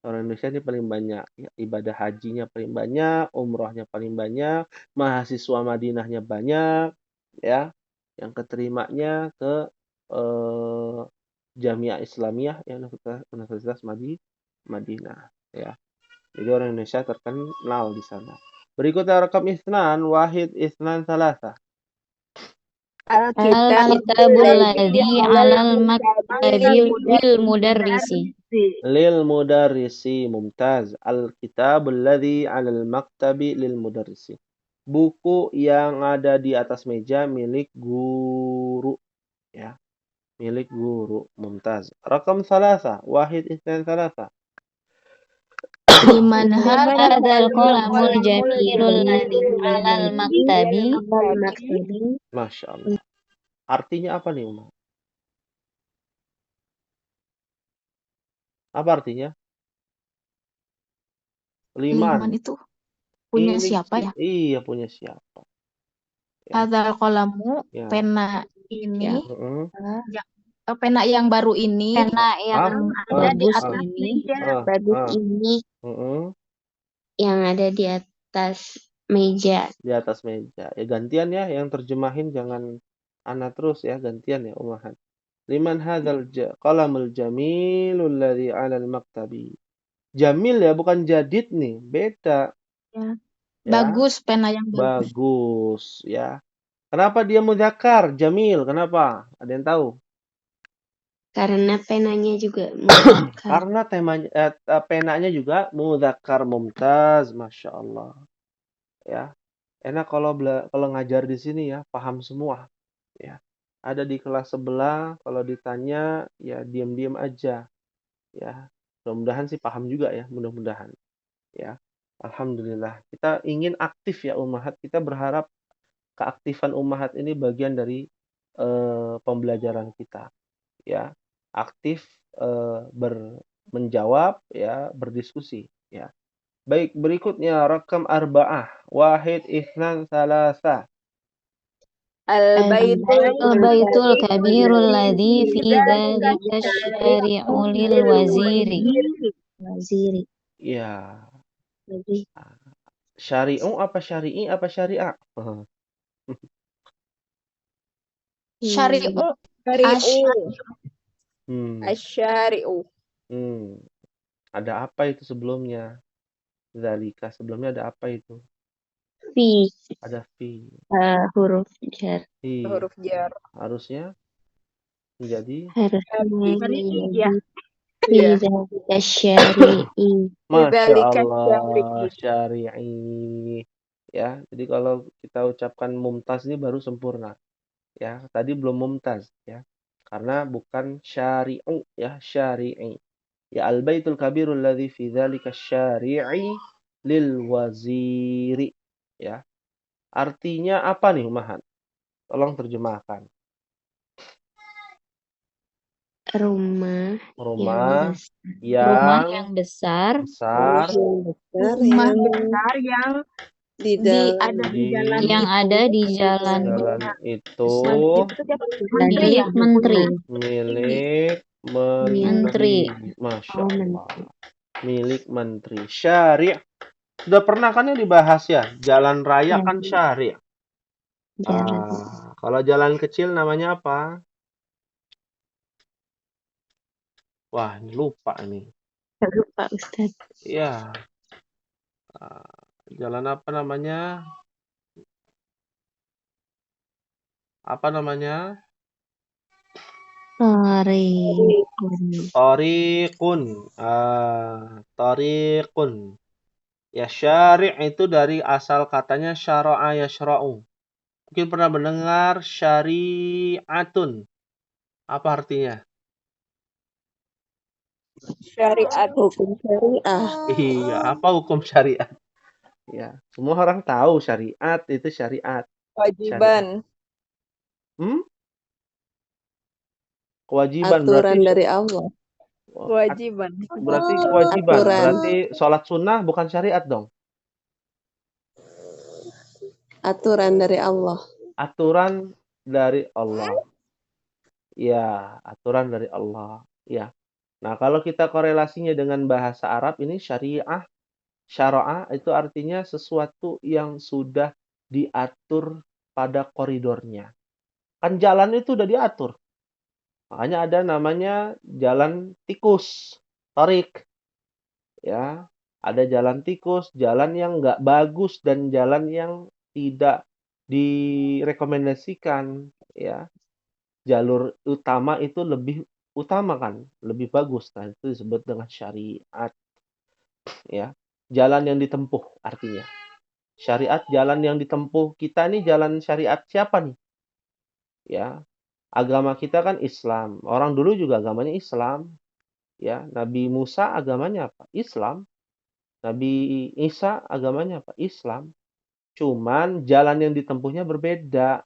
Orang Indonesia ini paling banyak, ya, ibadah hajinya paling banyak, umrohnya paling banyak, mahasiswa Madinahnya banyak, ya, yang keterimanya ke Jamiah Islamiyah, ya, Universitas Madinah, ya. Jadi orang Indonesia terkenal di sana. Berikutnya rakam isnan, wahid isnan salasa. Al-kitabul ladzi 'alal maktabi lil mudarrisi. Lil mudarrisi, mumtaz. Al-kitabul ladzi 'alal maktabi lil mudarrisi. Buku yang ada di atas meja milik guru, ya. Milik guru, mumtaz. Rakam salasa, wahid isnan salasa. Liman hadzal qalamul jamilul ladzi 'alal maktabi. Masya Allah. Artinya apa nih, Umar? Apa artinya? Liman Liman. itu punya Milik siapa ya? Iya, punya siapa? Ya. Hadzal qalamu, Ya. pena ini, Heeh. pena yang baru ini Pena yang ada di bagus atas ini. meja. Bagus ini Heeh. yang ada di atas meja. Di atas meja. Ya gantian ya, yang terjemahin jangan ana terus ya, gantian ya umahan. Liman hadzal qalamul jamilul ladzi 'alal maktabi. Jamil ya, bukan jadid nih, beda. Ya. Ya. Bagus, pena yang bagus. Bagus ya. Kenapa dia mudzakkar? Jamil, kenapa? Ada yang tahu? Karena penanya juga mudzakkar. Karena penanya juga mudzakkar mumtaz, Masya Allah. Ya, enak kalau ngajar di sini ya, paham semua. Ya, ada di kelas sebelah, kalau ditanya ya diam-diam aja. Ya, mudah-mudahan sih paham juga ya, mudah-mudahan. Ya, alhamdulillah. Kita ingin aktif ya ummahat. Kita berharap keaktifan ummahat ini bagian dari pembelajaran kita. Ya, aktif menjawab ya, berdiskusi ya. Baik, berikutnya rakam arba'ah, wahid isnan salasa. Al-baitul kabirul ladzi fi dzalika syari'u lil waziri. Waziri. Ya. Lagi. Syari'u apa syari'i apa syariah? Syari'u. Asyari'u. Ada apa itu sebelumnya? Zalika sebelumnya ada apa itu? Fi. Ada fi. Huruf jar. Iya. Huruf jar. Harusnya menjadi Harusnya fi dzalika syari'i. Masya Allah, syari'i. Ya, jadi kalau kita ucapkan mumtaz ini baru sempurna. Ya, tadi belum mumtaz ya. Karena bukan syari'u ya, syari'i. Ya, al-baitul kabirul ladzi fi dzalika syari'i lil waziri. Ya. Artinya apa nih, Umahan? Tolong terjemahkan. Rumah yang besar Rumah besar yang ada di jalan itu milik menteri. Masya Allah. Milik menteri. Syari'. Sudah pernah kan yang dibahas ya? Jalan raya kan syari'. Kalau jalan kecil namanya apa? Wah, ini lupa nih. Lupa Ustaz. Iya. Jalan apa namanya? Apa namanya? Tariqun. Tariqun. Ya, syari' itu dari asal katanya syara'a yashra'u. Mungkin pernah mendengar syari'atun. Apa artinya? Syariat. Hukum syariah. Iya, apa hukum syariat? Ya, semua orang tahu syariat itu syariat. Kewajiban. Kewajiban Aturan berarti dari Allah. Kewajiban. Berarti kewajiban. Aturan. Berarti sholat sunnah bukan syariat dong. Aturan dari Allah. Aturan dari Allah. Ya, aturan dari Allah. Ya. Nah, kalau kita korelasinya dengan bahasa Arab ini syariah, syara'ah itu artinya sesuatu yang sudah diatur pada koridornya. Kan jalan itu udah diatur. Makanya ada namanya jalan tikus, tarik. Ya, ada jalan tikus, jalan yang nggak bagus dan jalan yang tidak direkomendasikan. Ya, jalur utama itu lebih utama kan, lebih bagus. Nah, itu disebut dengan syariat. Ya, jalan yang ditempuh artinya. Syariat jalan yang ditempuh. Kita nih jalan syariat siapa nih? Ya, agama kita kan Islam. Orang dulu juga agamanya Islam. Ya, Nabi Musa agamanya apa? Islam. Nabi Isa agamanya apa? Islam. Cuman jalan yang ditempuhnya berbeda.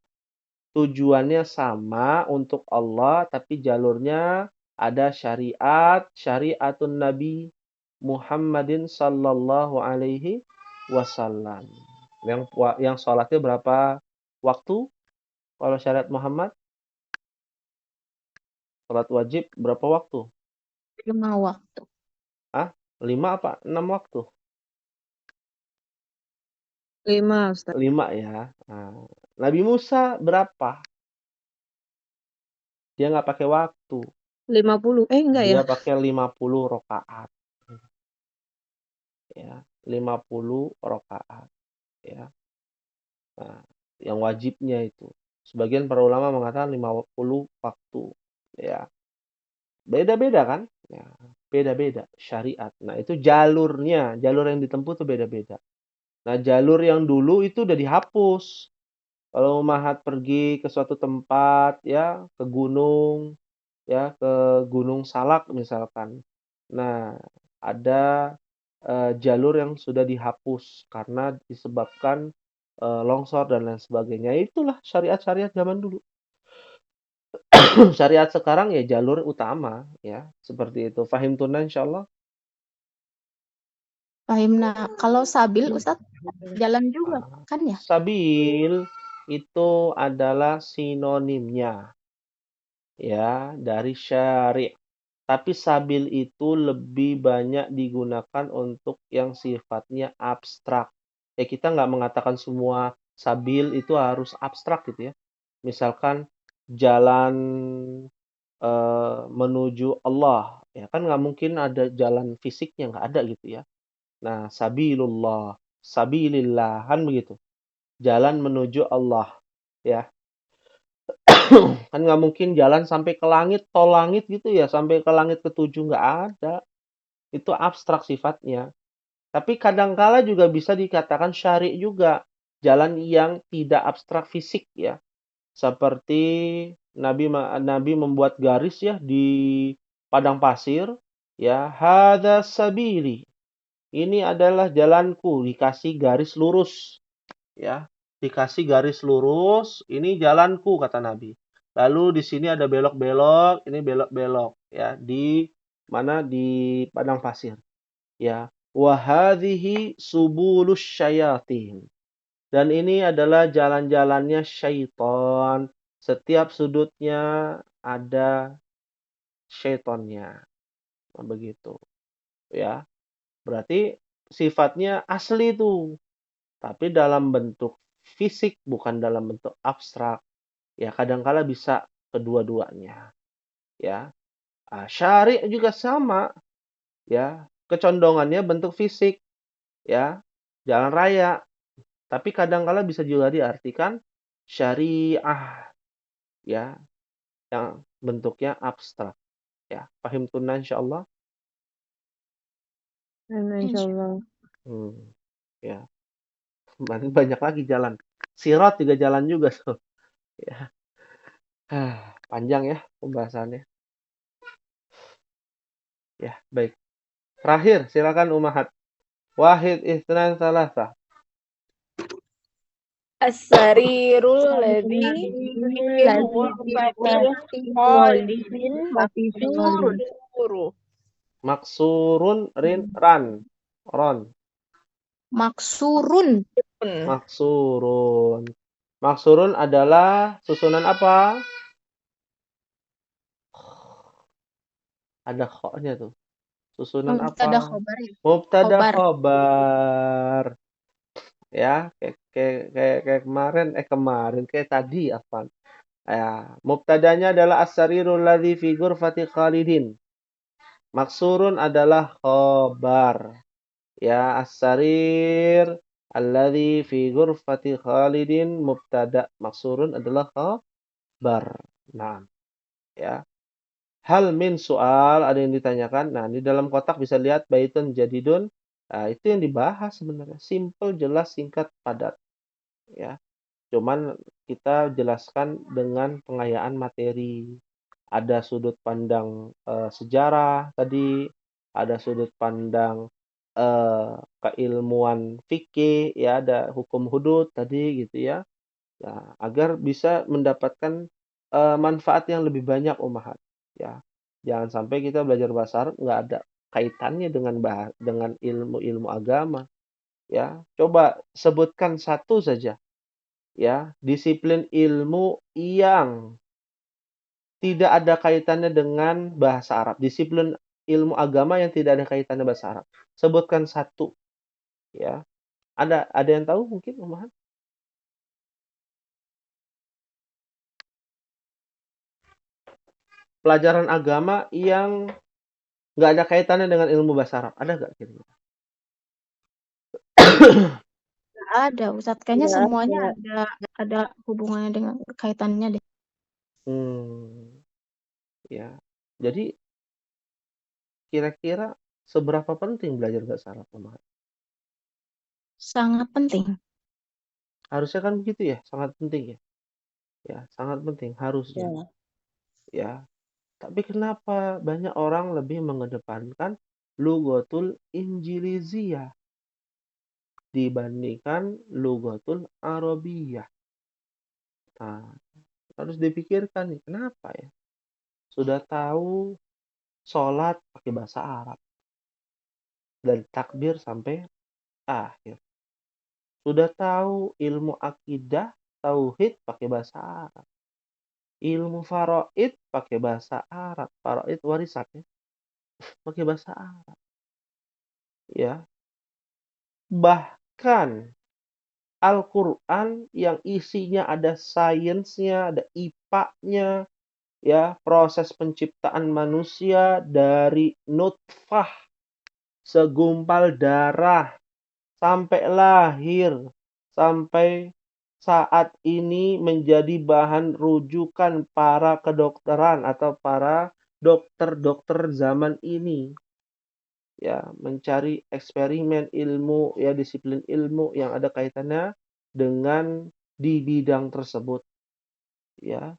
Tujuannya sama untuk Allah, tapi jalurnya ada syariatun Nabi Muhammadin sallallahu alaihi wasallam. Yang sholatnya berapa waktu? Kalau syariat Muhammad, sholat wajib berapa waktu? 5 waktu. 5 apa? 6 waktu? 5, Ustaz. 5 ya. Nah, Nabi Musa berapa? Dia nggak pakai waktu. 50. Enggak ya? Dia pakai 50 rakaat. Ya, 50 rakaat. Ya. Nah, yang wajibnya itu. Sebagian para ulama mengatakan 50 waktu. Ya. Beda-beda kan? Ya, beda-beda syariat. Nah, itu jalurnya, jalur yang ditempuh itu beda-beda. Nah, jalur yang dulu itu udah dihapus. Kalau Mahat pergi ke suatu tempat, ya, ke gunung, ya, ke Gunung Salak misalkan. Nah, ada jalur yang sudah dihapus karena disebabkan longsor dan lain sebagainya. Itulah syariat-syariat zaman dulu. Syariat sekarang ya jalur utama, ya, seperti itu. Fahim tunna insyaallah. Fahimna. Kalau sabil Ustaz jalan juga kan ya? Sabil itu adalah sinonimnya ya dari syari'. Tapi sabil itu lebih banyak digunakan untuk yang sifatnya abstrak. Ya kita nggak mengatakan semua sabil itu harus abstrak gitu ya. Misalkan jalan menuju Allah, ya kan nggak mungkin ada jalan fisiknya, nggak ada gitu ya. Nah, sabilullah, sabilillah, kan begitu. Jalan menuju Allah, ya. Kan nggak mungkin jalan sampai ke langit, tol langit gitu ya, sampai ke langit ketujuh, nggak ada. Itu abstrak sifatnya. Tapi kadangkala juga bisa dikatakan syari' juga. Jalan yang tidak abstrak fisik ya. Seperti Nabi membuat garis ya di padang pasir. Ya, hadza sabili. Ini adalah jalanku, dikasih garis lurus. Ya, dikasih garis lurus, ini jalanku kata Nabi. Lalu di sini ada belok-belok, ini belok-belok ya di mana di padang pasir. Ya, wa hadhihi subulus syayatin. Dan ini adalah jalan-jalannya syaitan. Setiap sudutnya ada syaitannya. Nah, begitu. Ya. Berarti sifatnya asli itu. Tapi dalam bentuk fisik, bukan dalam bentuk abstrak. Ya, kadangkala bisa kedua-duanya. Ya. Syari' juga sama. Ya, kecondongannya bentuk fisik. Ya, jalan raya. Tapi kadangkala bisa juga diartikan syariah. Ya, yang bentuknya abstrak. Ya, pahim tunna insyaallah. Insyaallah. Ya. Banyak lagi jalan. Sirat juga jalan juga tuh. Ya. Panjang ya pembahasannya. Ya, baik. Terakhir, silakan Umahat. Wahid, itsnan, tsalatsa. As-sarirul ladzi Maksurun ran. Ron. Maksurun. Maksurun. Maksurun adalah susunan apa? Ada kho-nya tuh. Susunan Mubtada apa? khobar ya. Mubtada Khobar. khobar. Ya, kayak kemarin kayak tadi apa? Ya, mubtadanya adalah as-sarirul ladzi fi ghurfati Khalidin. Maksurun adalah khobar. Ya, as-sarir alladzi fi ghurfati Khalidin mubtada. Maksurun adalah khobar. Nah, ya. Hal min soal ada yang ditanyakan. Nah, di dalam kotak bisa lihat baitun jadidun. Nah, itu yang dibahas sebenarnya. Simple, jelas, singkat, padat. Ya, cuman kita jelaskan dengan pengayaan materi. Ada sudut pandang sejarah tadi, ada sudut pandang keilmuan fikih, ya, ada hukum hudud tadi gitu ya. Nah, agar bisa mendapatkan manfaat yang lebih banyak umahat. Ya, jangan sampai kita belajar bahasa Arab nggak ada kaitannya dengan ilmu-ilmu agama. Ya, coba sebutkan satu saja. Ya, disiplin ilmu yang tidak ada kaitannya dengan bahasa Arab. Disiplin ilmu agama yang tidak ada kaitannya bahasa Arab. Sebutkan satu. Ya, ada yang tahu mungkin umahat? Pelajaran agama yang nggak ada kaitannya dengan ilmu bahasa Arab. Ada nggak kira-kira? Nggak ada, Ustadz. Kayaknya Nggak semuanya ada. ada hubungannya dengan kaitannya deh. Ya. Jadi kira-kira seberapa penting belajar bahasa Arab, umahat? Sangat penting. Harusnya kan begitu ya, sangat penting ya. Ya, sangat penting harusnya. Ya. Ya. Tapi kenapa banyak orang lebih mengedepankan lughatul Injiliziyah dibandingkan lughatul Arabiyah? Nah, harus dipikirkan nih, kenapa ya? Sudah tahu sholat pakai bahasa Arab dan takbir sampai akhir. Sudah tahu ilmu akidah, tauhid pakai bahasa Arab. Ilmu faraid pakai bahasa Arab. Faraid warisan ya, pakai bahasa Arab. Ya. Bahkan Al-Quran yang isinya ada sainsnya, ada IPA-nya, ya, proses penciptaan manusia dari nutfah, segumpal darah, sampai lahir, sampai saat ini menjadi bahan rujukan para kedokteran atau para dokter-dokter zaman ini. Ya, mencari eksperimen ilmu, ya, disiplin ilmu yang ada kaitannya dengan di bidang tersebut. Ya,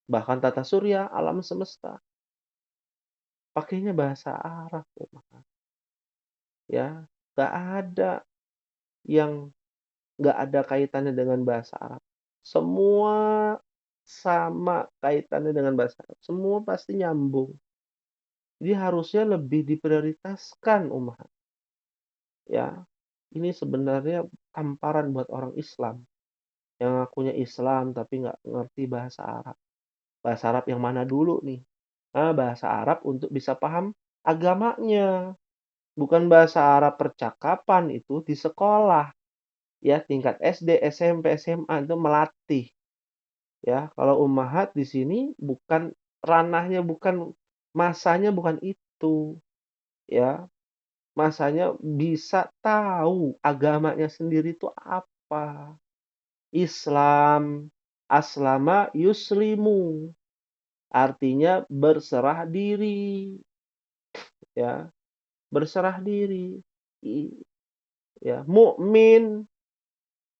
bahkan tata surya, alam semesta. Pakainya bahasa Arab. Ya, nggak ada yang nggak ada kaitannya dengan bahasa Arab. Semua sama kaitannya dengan bahasa Arab. Semua pasti nyambung. Jadi harusnya lebih diprioritaskan umat. Ya, ini sebenarnya tamparan buat orang Islam yang ngakunya Islam tapi nggak ngerti bahasa Arab. Bahasa Arab yang mana dulu nih? Nah, bahasa Arab untuk bisa paham agamanya. Bukan bahasa Arab percakapan itu di sekolah. Ya, tingkat SD, SMP, SMA itu melatih. Ya, kalau ummahat di sini bukan ranahnya, bukan masanya, bukan itu. Ya, masanya bisa tahu agamanya sendiri itu apa. Islam, aslama yuslimu. Artinya berserah diri. Ya, berserah diri. Ya, mukmin,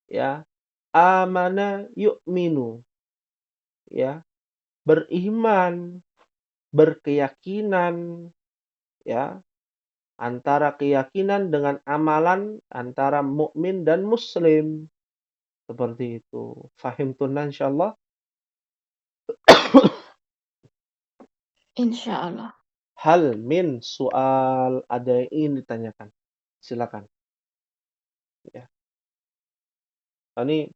ya, amana yu'minu. Ya, beriman, berkeyakinan, ya, antara keyakinan dengan amalan antara mukmin dan muslim. Seperti itu. Fahimtun insyaallah. Insya Allah. Hal min soal ada yang ingin ditanyakan. Silakan. Ya. Ini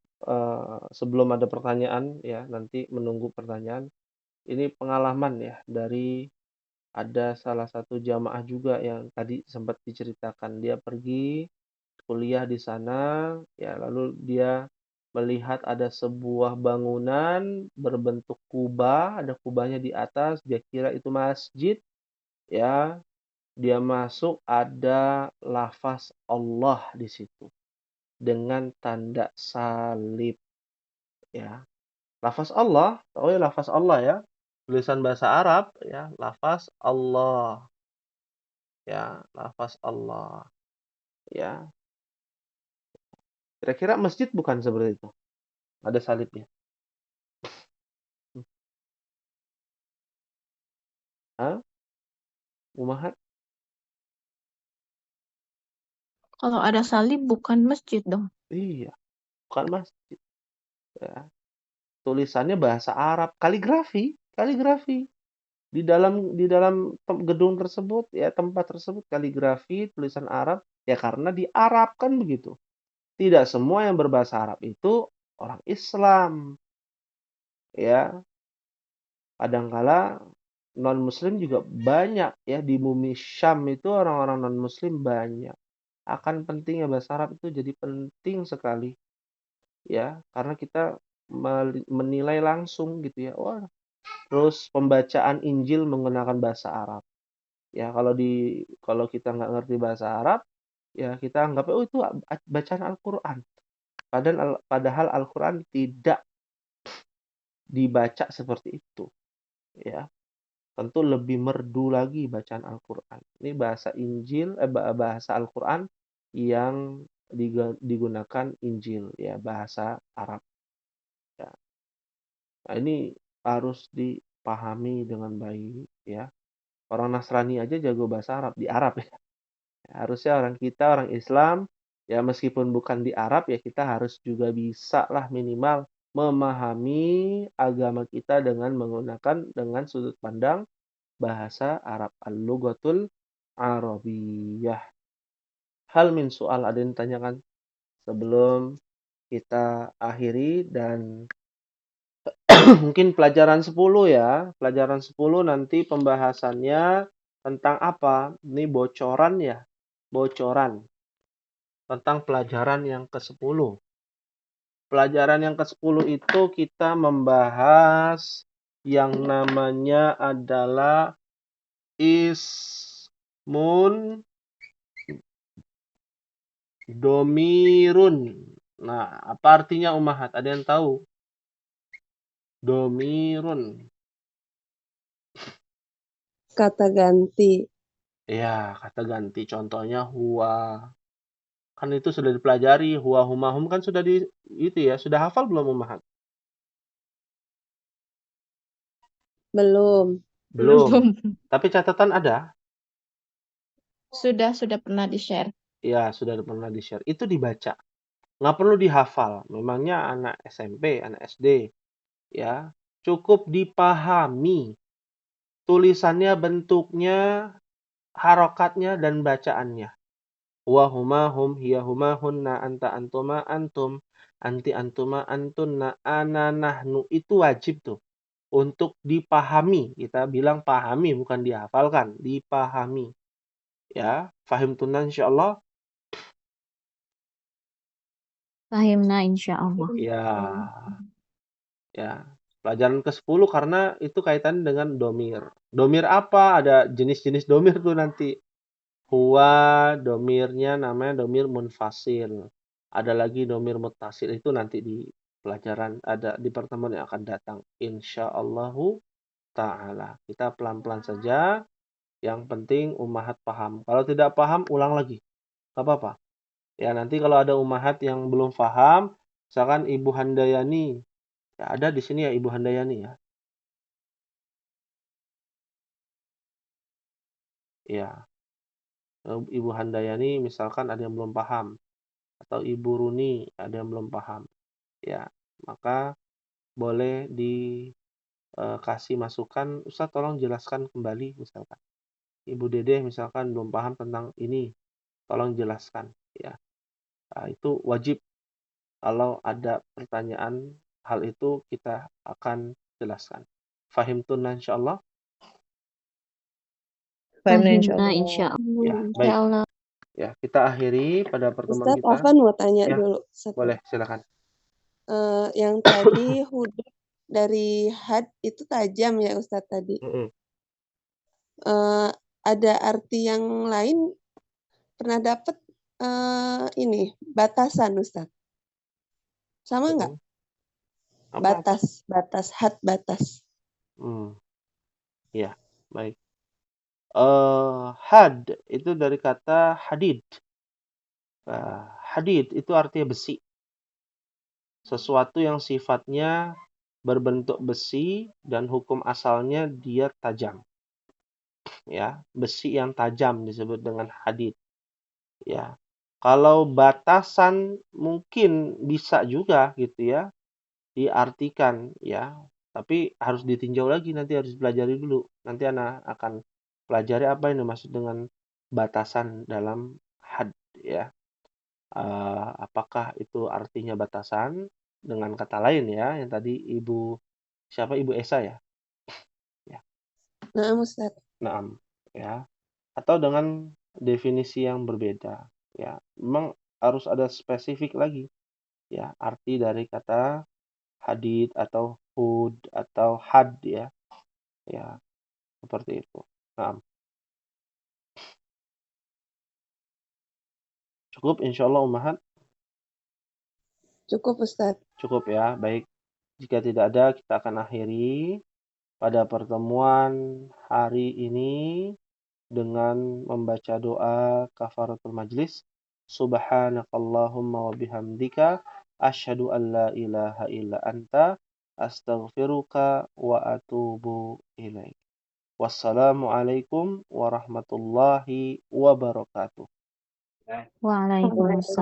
sebelum ada pertanyaan ya, nanti menunggu pertanyaan. Ini pengalaman ya dari ada salah satu jamaah juga yang tadi sempat diceritakan. Dia pergi kuliah di sana, ya lalu dia melihat ada sebuah bangunan berbentuk kubah, ada kubahnya di atas, dia kira itu masjid, ya. Dia masuk ada lafaz Allah di situ dengan tanda salib, ya. Lafaz Allah, tahu ya lafaz Allah ya, tulisan bahasa Arab ya, lafaz Allah, ya, lafaz Allah, ya. Kira-kira masjid bukan seperti itu? Ada salibnya. Hah? Ummahat? Kalau ada salib bukan masjid dong. Iya, bukan masjid, ya. Tulisannya bahasa Arab, kaligrafi, kaligrafi. Di dalam gedung tersebut, ya tempat tersebut kaligrafi, tulisan Arab, ya karena di Arab kan begitu. Tidak semua yang berbahasa Arab itu orang Islam, ya. Kadangkala non-muslim juga banyak ya, di bumi Syam itu orang-orang non-muslim banyak. Akan pentingnya bahasa Arab itu jadi penting sekali, ya, karena kita menilai langsung gitu ya. Wah, terus pembacaan Injil menggunakan bahasa Arab. Ya, kalau kita nggak ngerti bahasa Arab, ya kita anggap oh itu bacaan Al-Qur'an. Padahal Al-Qur'an tidak dibaca seperti itu, ya. Tentu lebih merdu lagi bacaan Al-Qur'an. Ini bahasa Injil, bahasa Al-Qur'an yang digunakan Injil, ya bahasa Arab, ya. Nah, ini harus dipahami dengan baik, ya. Orang Nasrani aja jago bahasa Arab, di Arab ya. Harusnya orang kita, orang Islam, ya meskipun bukan di Arab, ya kita harus juga bisa lah minimal memahami agama kita dengan menggunakan dengan sudut pandang bahasa Arab. Al-Lughatul Arabiyyah. Hal min soal, ada yang ditanyakan sebelum kita akhiri dan mungkin pelajaran 10 ya. Pelajaran 10 nanti pembahasannya tentang apa? Ini bocoran ya. Bocoran tentang pelajaran yang ke-10. Pelajaran yang ke-10 itu kita membahas yang namanya adalah ismun domirun. Nah, apa artinya ummahat? Ada yang tahu? Domirun. Kata ganti. Ya, kata ganti. Contohnya huwa. Kan itu sudah dipelajari. Huwa, huma, hum kan sudah itu ya. Sudah hafal belum ummahat? Belum. Belum. Tapi catatan ada? Sudah pernah di-share. Ya, sudah pernah di-share. Itu dibaca. Nggak perlu dihafal. Memangnya anak SMP, anak SD. Ya, cukup dipahami. Tulisannya, bentuknya, harokatnya, dan bacaannya. Wa huma hum, hiya huma hunna, anta antuma antum, anti antuma antunna, ana nahnu. Itu wajib tuh. Untuk dipahami. Kita bilang pahami, bukan dihafalkan. Dipahami. Ya, fahim tunan insyaallah. Fahimna insyaallah. Ya, ya. Pelajaran ke-10 karena itu kaitan dengan domir. Domir apa? Ada jenis-jenis domir tuh nanti. Huwa, domirnya namanya domir munfasil. Ada lagi domir muttasil. Itu nanti di pelajaran, ada di pertemuan yang akan datang. Insyaallahu ta'ala. Kita pelan-pelan saja. Yang penting ummahat paham. Kalau tidak paham, ulang lagi. Gak apa-apa. Ya, nanti kalau ada ummahat yang belum paham, misalkan Ibu Handayani. Ya, ada di sini ya Ibu Handayani ya. Ya. Ibu Handayani misalkan ada yang belum paham. Atau Ibu Runi ada yang belum paham. Ya, maka boleh dikasih masukan, Ustaz tolong jelaskan kembali misalkan. Ibu Dede misalkan belum paham tentang ini, tolong jelaskan. Ya, nah, itu wajib Kalau ada pertanyaan hal itu kita akan jelaskan. Fahimtuna insyaallah? Fahimna Fahimna insyaallah. insyaallah. Ya, baik. Insyaallah. Ya, kita akhiri pada pertemuan Ustadz, kita. Afan mau tanya Ya, dulu. Satu. boleh, silakan. Yang tadi hudud dari had itu tajam ya Ustadz tadi. Ada arti yang lain pernah dapat ini batasan Ustadz. Sama nggak? Apa? Batas, had batas. Ya, baik. Had itu dari kata hadid. Hadid itu artinya besi. Sesuatu yang sifatnya berbentuk besi dan hukum asalnya dia tajam. Ya, besi yang tajam disebut dengan hadid. Ya. Kalau batasan mungkin bisa juga gitu ya diartikan ya, tapi harus ditinjau lagi, nanti harus pelajari dulu. Nanti Ana akan pelajari apa yang dimaksud dengan batasan dalam had ya. Apakah itu artinya batasan dengan kata lain ya, yang tadi Ibu Esa ya? Ya. Nah, Ustadz. Naam, ya. Atau dengan definisi yang berbeda ya. Memang harus ada spesifik lagi ya arti dari kata hadid atau hud atau had ya. Ya, seperti itu. Naam. Cukup insyaallah Ummahat? Cukup Ustadz. Cukup ya, baik. Jika tidak ada kita akan akhiri pada pertemuan hari ini dengan membaca doa kafaratul majlis. Subhanakallahumma wa bihamdika asyhadu an la ilaha illa anta astaghfiruka wa atubu ilaik. Wassalamualaikum warahmatullahi wabarakatuh. Waalaikumsalam.